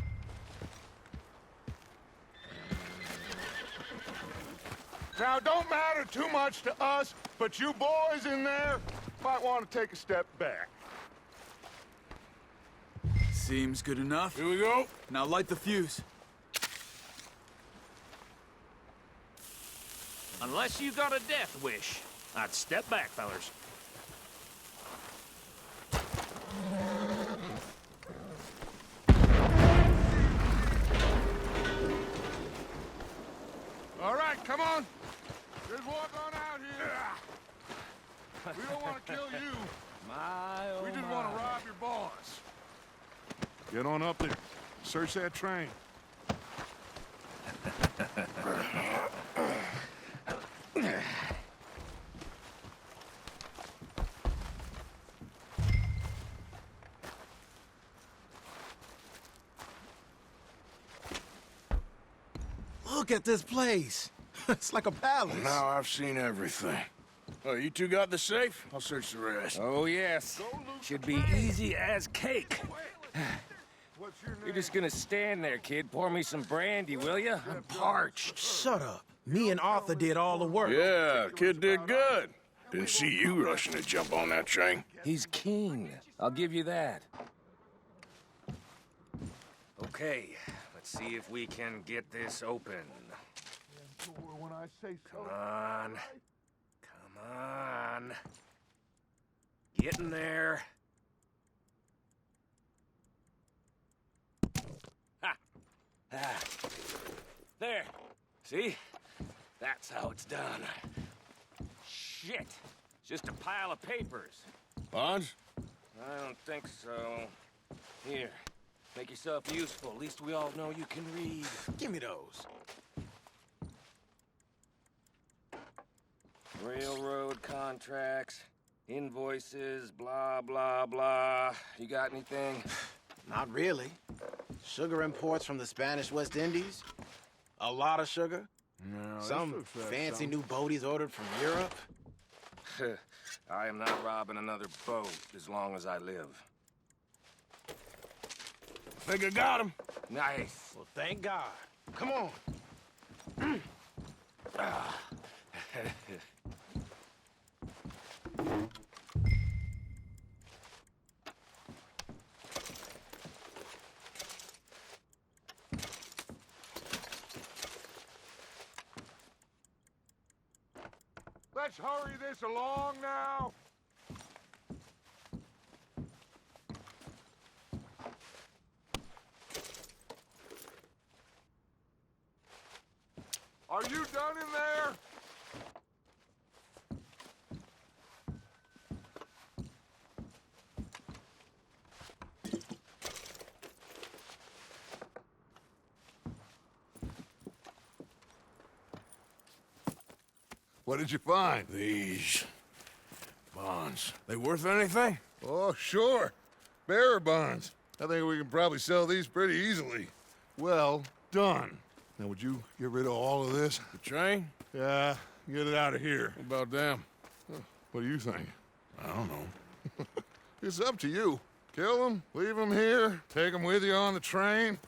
Now, it don't matter too much to us, but you boys in there might want to take a step back. Seems good enough. Here we go. Now light the fuse. Unless you got a death wish, I'd step back, fellers. All right, come on. Just walk on out here. We don't want to kill you. We just want to rob your boss. Get on up there. Search that train. Look at this place. It's like a palace. Now I've seen everything. Oh, you two got the safe? I'll search the rest. Oh, yes. Should be easy as cake. You're just gonna stand there, kid. Pour me some brandy, will you? I'm parched. Shut up. Me and Arthur did all the work. Yeah, kid did good. Didn't see you rushing to jump on that train. He's keen. I'll give you that. Okay, let's see if we can get this open. When I say so. Come on. Come on. Get in there. Ha! Ah. There. See? That's how it's done. Shit. It's just a pile of papers. Bonds? I don't think so. Here. Make yourself useful. At least we all know you can read. Give me those. Railroad contracts, invoices, blah, blah, blah. You got anything? Not really. Sugar imports from the Spanish West Indies. A lot of sugar. No, Some fancy new boat he's ordered from Europe. I am not robbing another boat as long as I live. Think I got him. Nice. Well, thank God. Come on. Let's hurry this along now. Are you done in there? What did you find? These bonds. They worth anything? Oh, sure. Bearer bonds. I think we can probably sell these pretty easily. Well done. Now, would you get rid of all of this? The train? Yeah, get it out of here. What about them? What do you think? I don't know. It's up to you. Kill them, leave them here, take them with you on the train.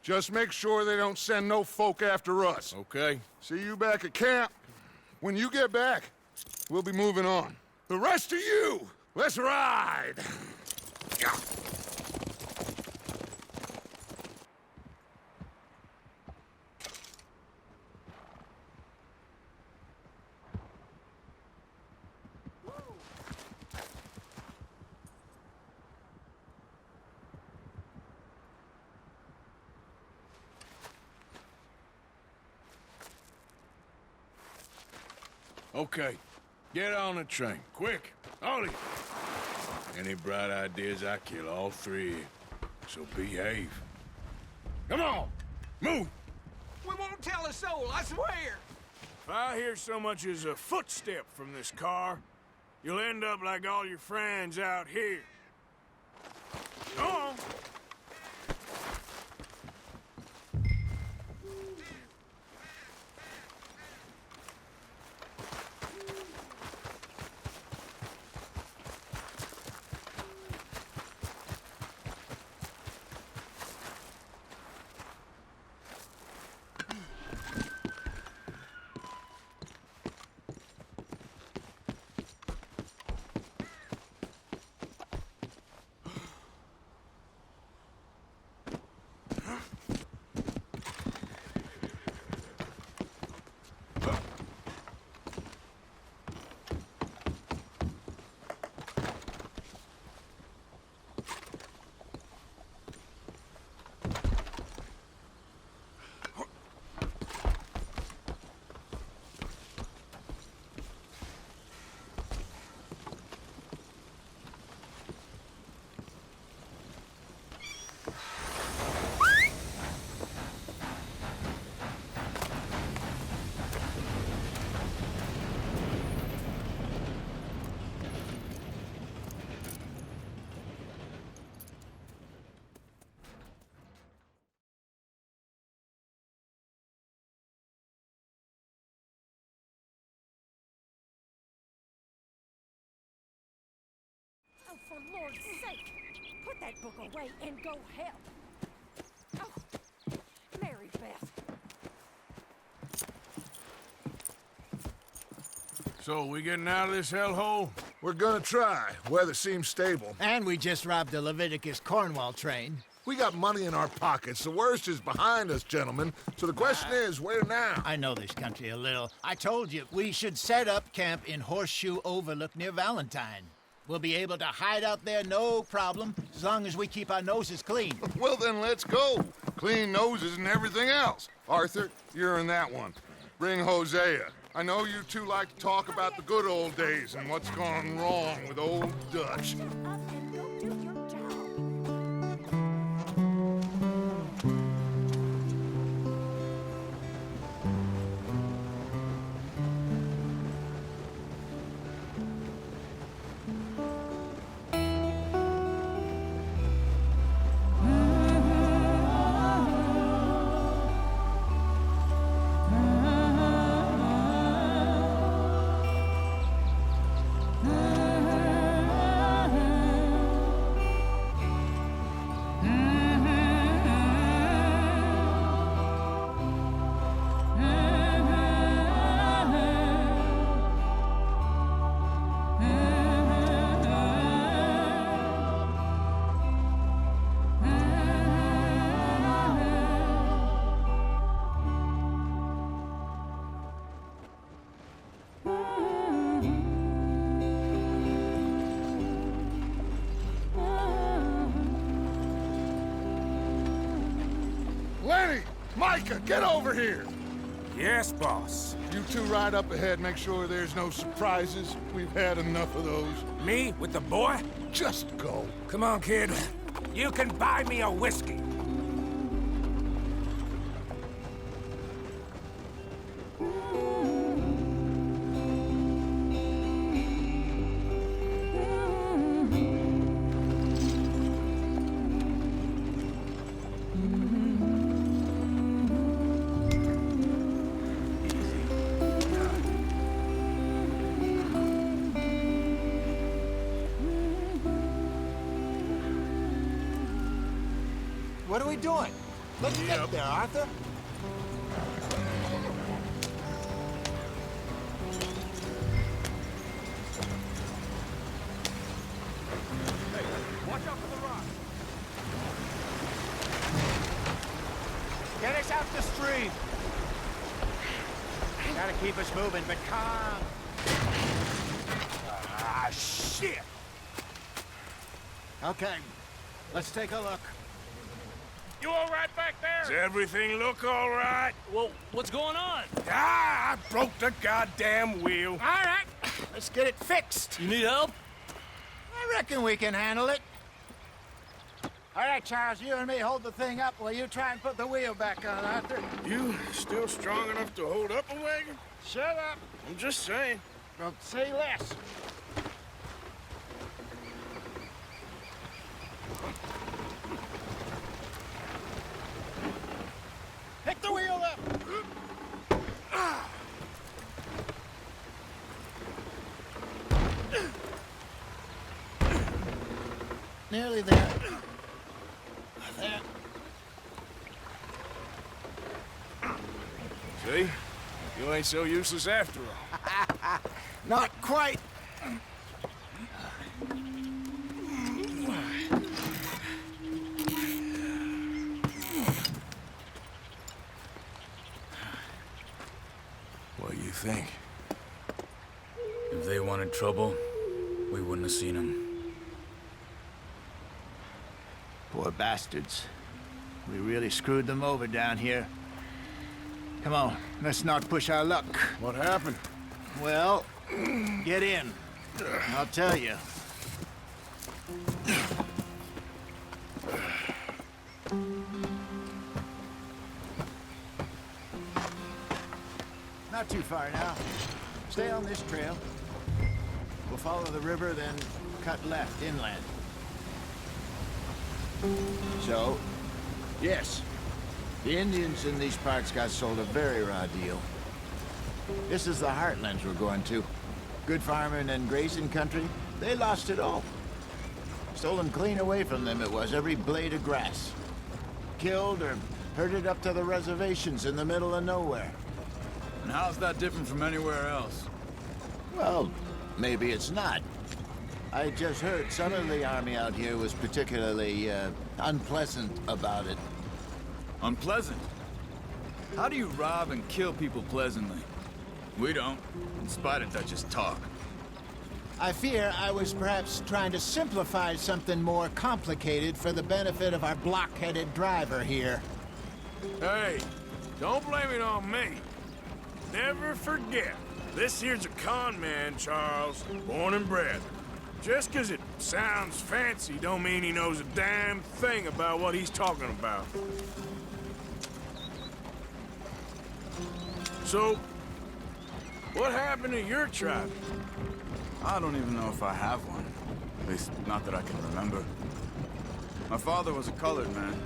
Just make sure they don't send no folk after us. Okay. See you back at camp. When you get back, we'll be moving on. The rest of you, let's ride! Yeah. Okay, get on the train, quick, all of you. Any bright ideas, I kill all three, so behave. Come on, move! We won't tell a soul, I swear! If I hear so much as a footstep from this car, you'll end up like all your friends out here. Go on! Oh, for Lord's sake! Put that book away and go help! Oh, Mary Beth. So, we getting out of this hellhole? We're gonna try. Weather seems stable. And we just robbed the Leviticus Cornwall train. We got money in our pockets. The worst is behind us, gentlemen. So the question is, where now? I know this country a little. I told you, we should set up camp in Horseshoe Overlook near Valentine. We'll be able to hide out there, no problem, as long as we keep our noses clean. Well, then let's go. Clean noses and everything else. Arthur, you're in that one. Bring Hosea. I know you two like to talk about the good old days and what's gone wrong with old Dutch. Shut up and go do your job. Lenny! Micah, get over here! Yes, boss. You two ride up ahead, make sure there's no surprises. We've had enough of those. Me with the boy? Just go. Come on, kid. You can buy me a whiskey. What are we doing? Let's get there, Arthur. the stream. Gotta keep us moving, but calm. Ah, shit! Okay, let's take a look. You all right back there? Does everything look all right? Well, what's going on? Ah, I broke the goddamn wheel. All right, let's get it fixed. You need help? I reckon we can handle it. All right, Charles, you and me hold the thing up while you try and put the wheel back on, Arthur. You still strong enough to hold up a wagon? Shut up. I'm just saying. Well, say less. Pick the wheel up. Nearly there. There. See? You ain't so useless after all. Not quite. What do you think? If they wanted trouble, we wouldn't have seen them. Poor bastards. We really screwed them over down here. Come on, let's not push our luck. What happened? Well, get in. I'll tell you. Not too far now. Stay on this trail. We'll follow the river, then cut left inland. So, yes, the Indians in these parts got sold a very raw deal. This is the heartlands we're going to. Good farming and grazing country, they lost it all. Stolen clean away from them it was, every blade of grass. Killed or herded up to the reservations in the middle of nowhere. And how's that different from anywhere else? Well, maybe it's not. I just heard some of the army out here was particularly, unpleasant about it. Unpleasant? How do you rob and kill people pleasantly? We don't, in spite of Dutch's talk. I fear I was perhaps trying to simplify something more complicated for the benefit of our block-headed driver here. Hey, don't blame it on me. Never forget, this here's a con man, Charles, born and bred. Just 'cause it sounds fancy don't mean he knows a damn thing about what he's talking about. So, what happened to your tribe? I don't even know if I have one. At least, not that I can remember. My father was a colored man.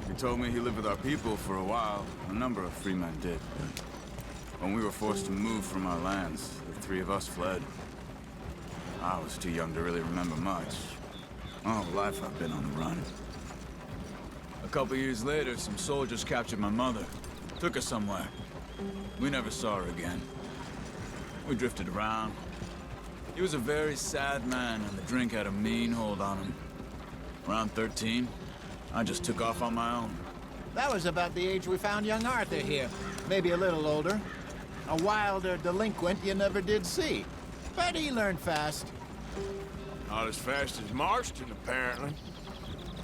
He told me he lived with our people for a while. A number of free men did. When we were forced to move from our lands, the three of us fled. I was too young to really remember much. My whole life I've been on the run. A couple years later, some soldiers captured my mother. Took her somewhere. We never saw her again. We drifted around. He was a very sad man, and the drink had a mean hold on him. Around 13, I just took off on my own. That was about the age we found young Arthur here. Maybe a little older. A wilder delinquent you never did see. But he learned fast. Not as fast as Marston, apparently.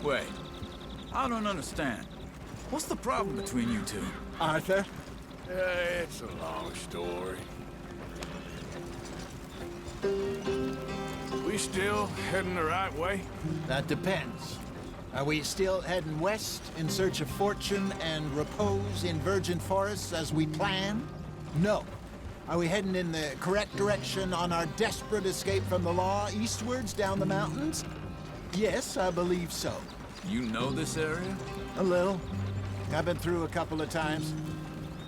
Wait, I don't understand. What's the problem between you two? Arthur? It's a long story. We still heading the right way? That depends. Are we still heading west in search of fortune and repose in virgin forests as we planned? No. Are we heading in the correct direction on our desperate escape from the law eastwards down the mountains? Yes, I believe so. You know this area? A little. I've been through a couple of times.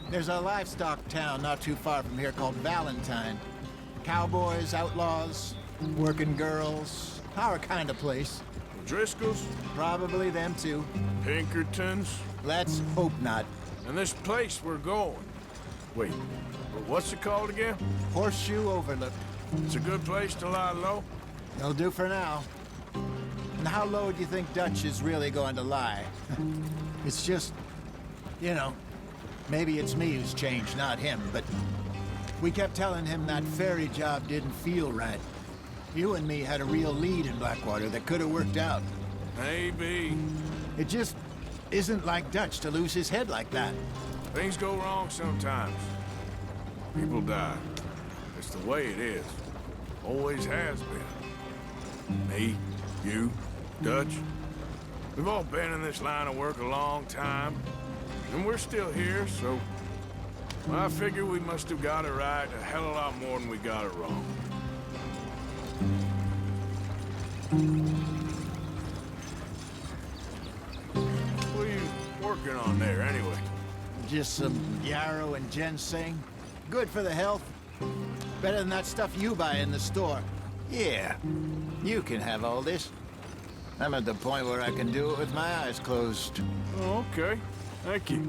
There's a livestock town not too far from here called Valentine. Cowboys, outlaws, working girls, our kind of place. Driscoll's? Probably them too. Pinkertons? Let's hope not. And this place we're going. Wait, what's it called again? Horseshoe Overlook. It's a good place to lie low? It'll do for now. And how low do you think Dutch is really going to lie? It's just You know, maybe it's me who's changed, not him, but we kept telling him that ferry job didn't feel right. You and me had a real lead in Blackwater that could have worked out. Maybe. It just isn't like Dutch to lose his head like that. Things go wrong sometimes. People die. It's the way it is. Always has been. Me, you, Dutch. We've all been in this line of work a long time. And we're still here, so... I figure we must have got it right a hell of a lot more than we got it wrong. What are you working on there, anyway? Just some yarrow and ginseng. Good for the health. Better than that stuff you buy in the store. Yeah, you can have all this. I'm at the point where I can do it with my eyes closed. Oh, okay. Thank you.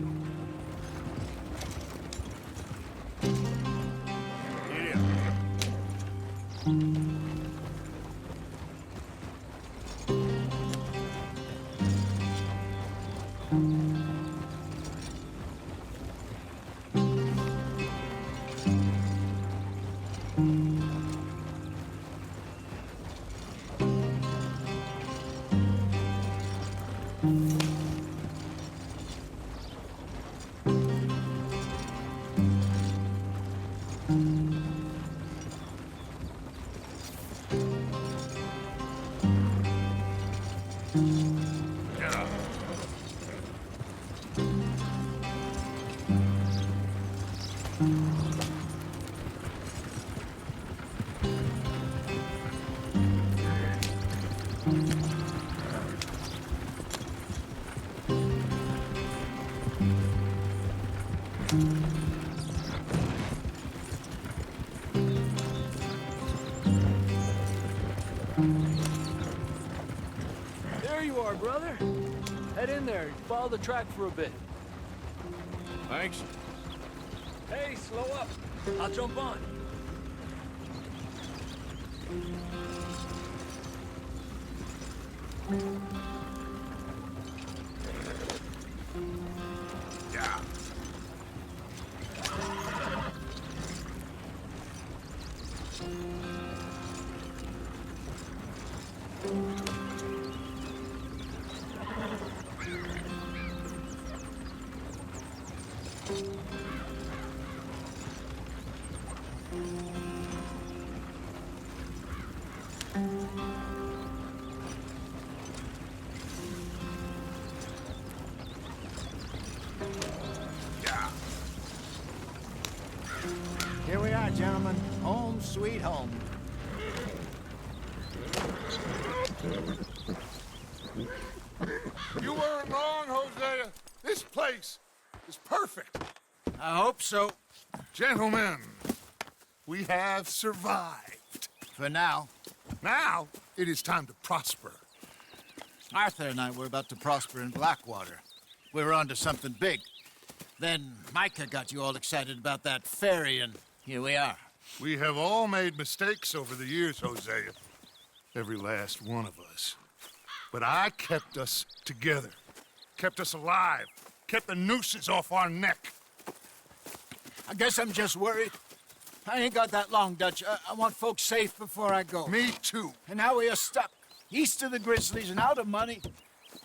There you are, brother. Head in there. Follow the track for a bit. Thanks. Hey, slow up. I'll jump on. Yeah. Here we are, gentlemen. Home sweet home. You weren't wrong, Hosea. This place is perfect. I hope so. Gentlemen, we have survived. For now. Now, it is time to prosper. Arthur and I were about to prosper in Blackwater. We were onto something big. Then Micah got you all excited about that ferry, and here we are. We have all made mistakes over the years, Hosea. Every last one of us. But I kept us together. Kept us alive. Kept the nooses off our neck. I guess I'm just worried. I ain't got that long, Dutch. I want folks safe before I go. Me too. And now we are stuck east of the Grizzlies and out of money,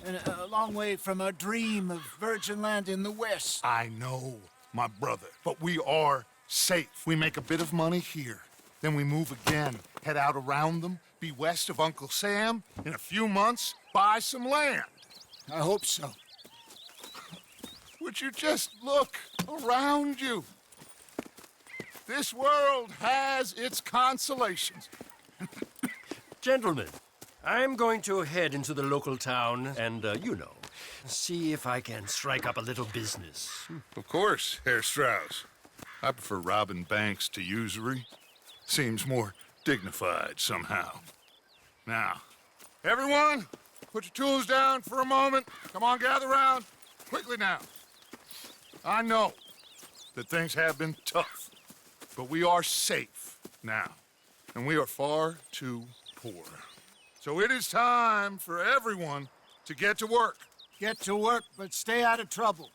and a long way from our dream of virgin land in the west. I know, my brother, but we are safe. We make a bit of money here, then we move again, head out around them, be west of Uncle Sam, in a few months, buy some land. I hope so. Would you just look around you? This world has its consolations. Gentlemen, I'm going to head into the local town and, you know, see if I can strike up a little business. Of course, Herr Strauss. I prefer robbing banks to usury. Seems more dignified somehow. Now, everyone, put your tools down for a moment. Come on, gather round. Quickly now. I know that things have been tough, but we are safe now, and we are far too poor. So it is time for everyone to get to work. Get to work, but stay out of trouble.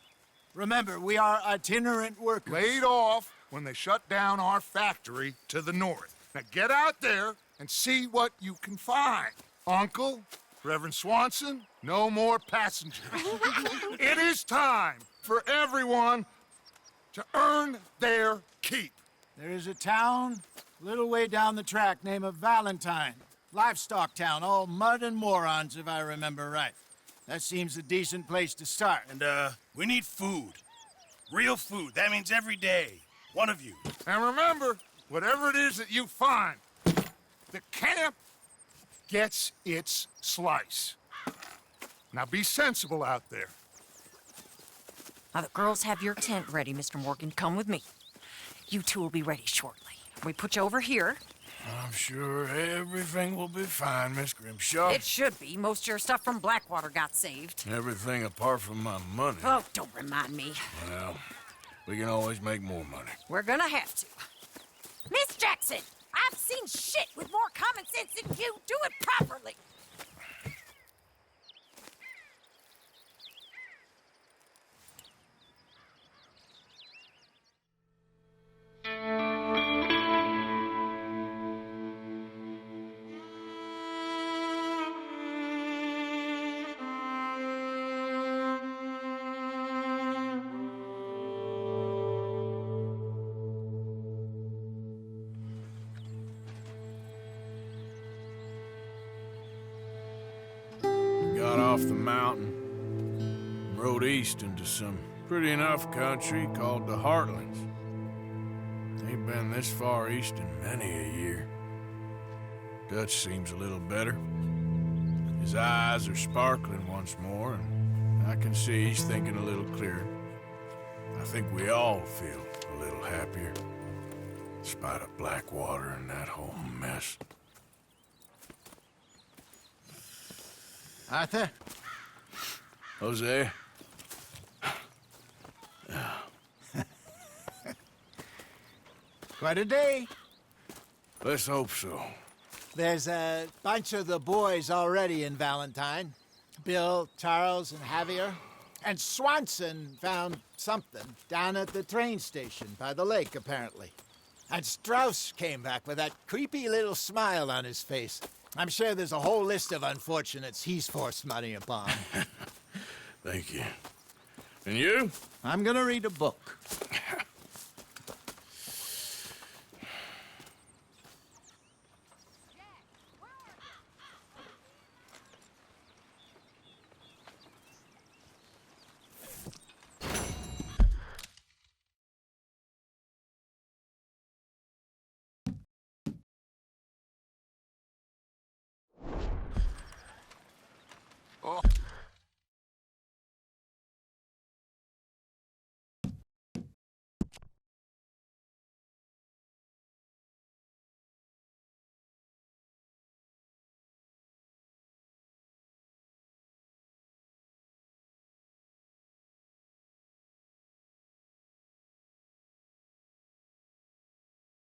Remember, we are itinerant workers. Laid off when they shut down our factory to the north. Now get out there and see what you can find. Uncle, Reverend Swanson, no more passengers. It is time for everyone to earn their keep. There is a town a little way down the track named Valentine. Livestock town, all mud and morons, if I remember right. That seems a decent place to start. And, we need food. Real food. That means every day. One of you. And remember, whatever it is that you find, the camp gets its slice. Now be sensible out there. Now, the girls have your tent ready, Mr. Morgan. Come with me. You two will be ready shortly. We put you over here. I'm sure everything will be fine, Miss Grimshaw. It should be. Most of your stuff from Blackwater got saved. Everything apart from my money. Oh, don't remind me. Well, we can always make more money. We're gonna have to. Miss Jackson, I've seen shit with more common sense than you. Do it properly. Got off the mountain, rode east into some pretty enough country called the Heartlands. Ain't been this far east in many a year. Dutch seems a little better. His eyes are sparkling once more, and I can see he's thinking a little clearer. I think we all feel a little happier, in spite of Blackwater and that whole mess. Arthur? Jose? Quite a day. Let's hope so. There's a bunch of the boys already in Valentine. Bill, Charles, and Javier. And Swanson found something down at the train station by the lake, apparently. And Strauss came back with that creepy little smile on his face. I'm sure there's a whole list of unfortunates he's forced money upon. Thank you. And you? I'm gonna read a book. Oh.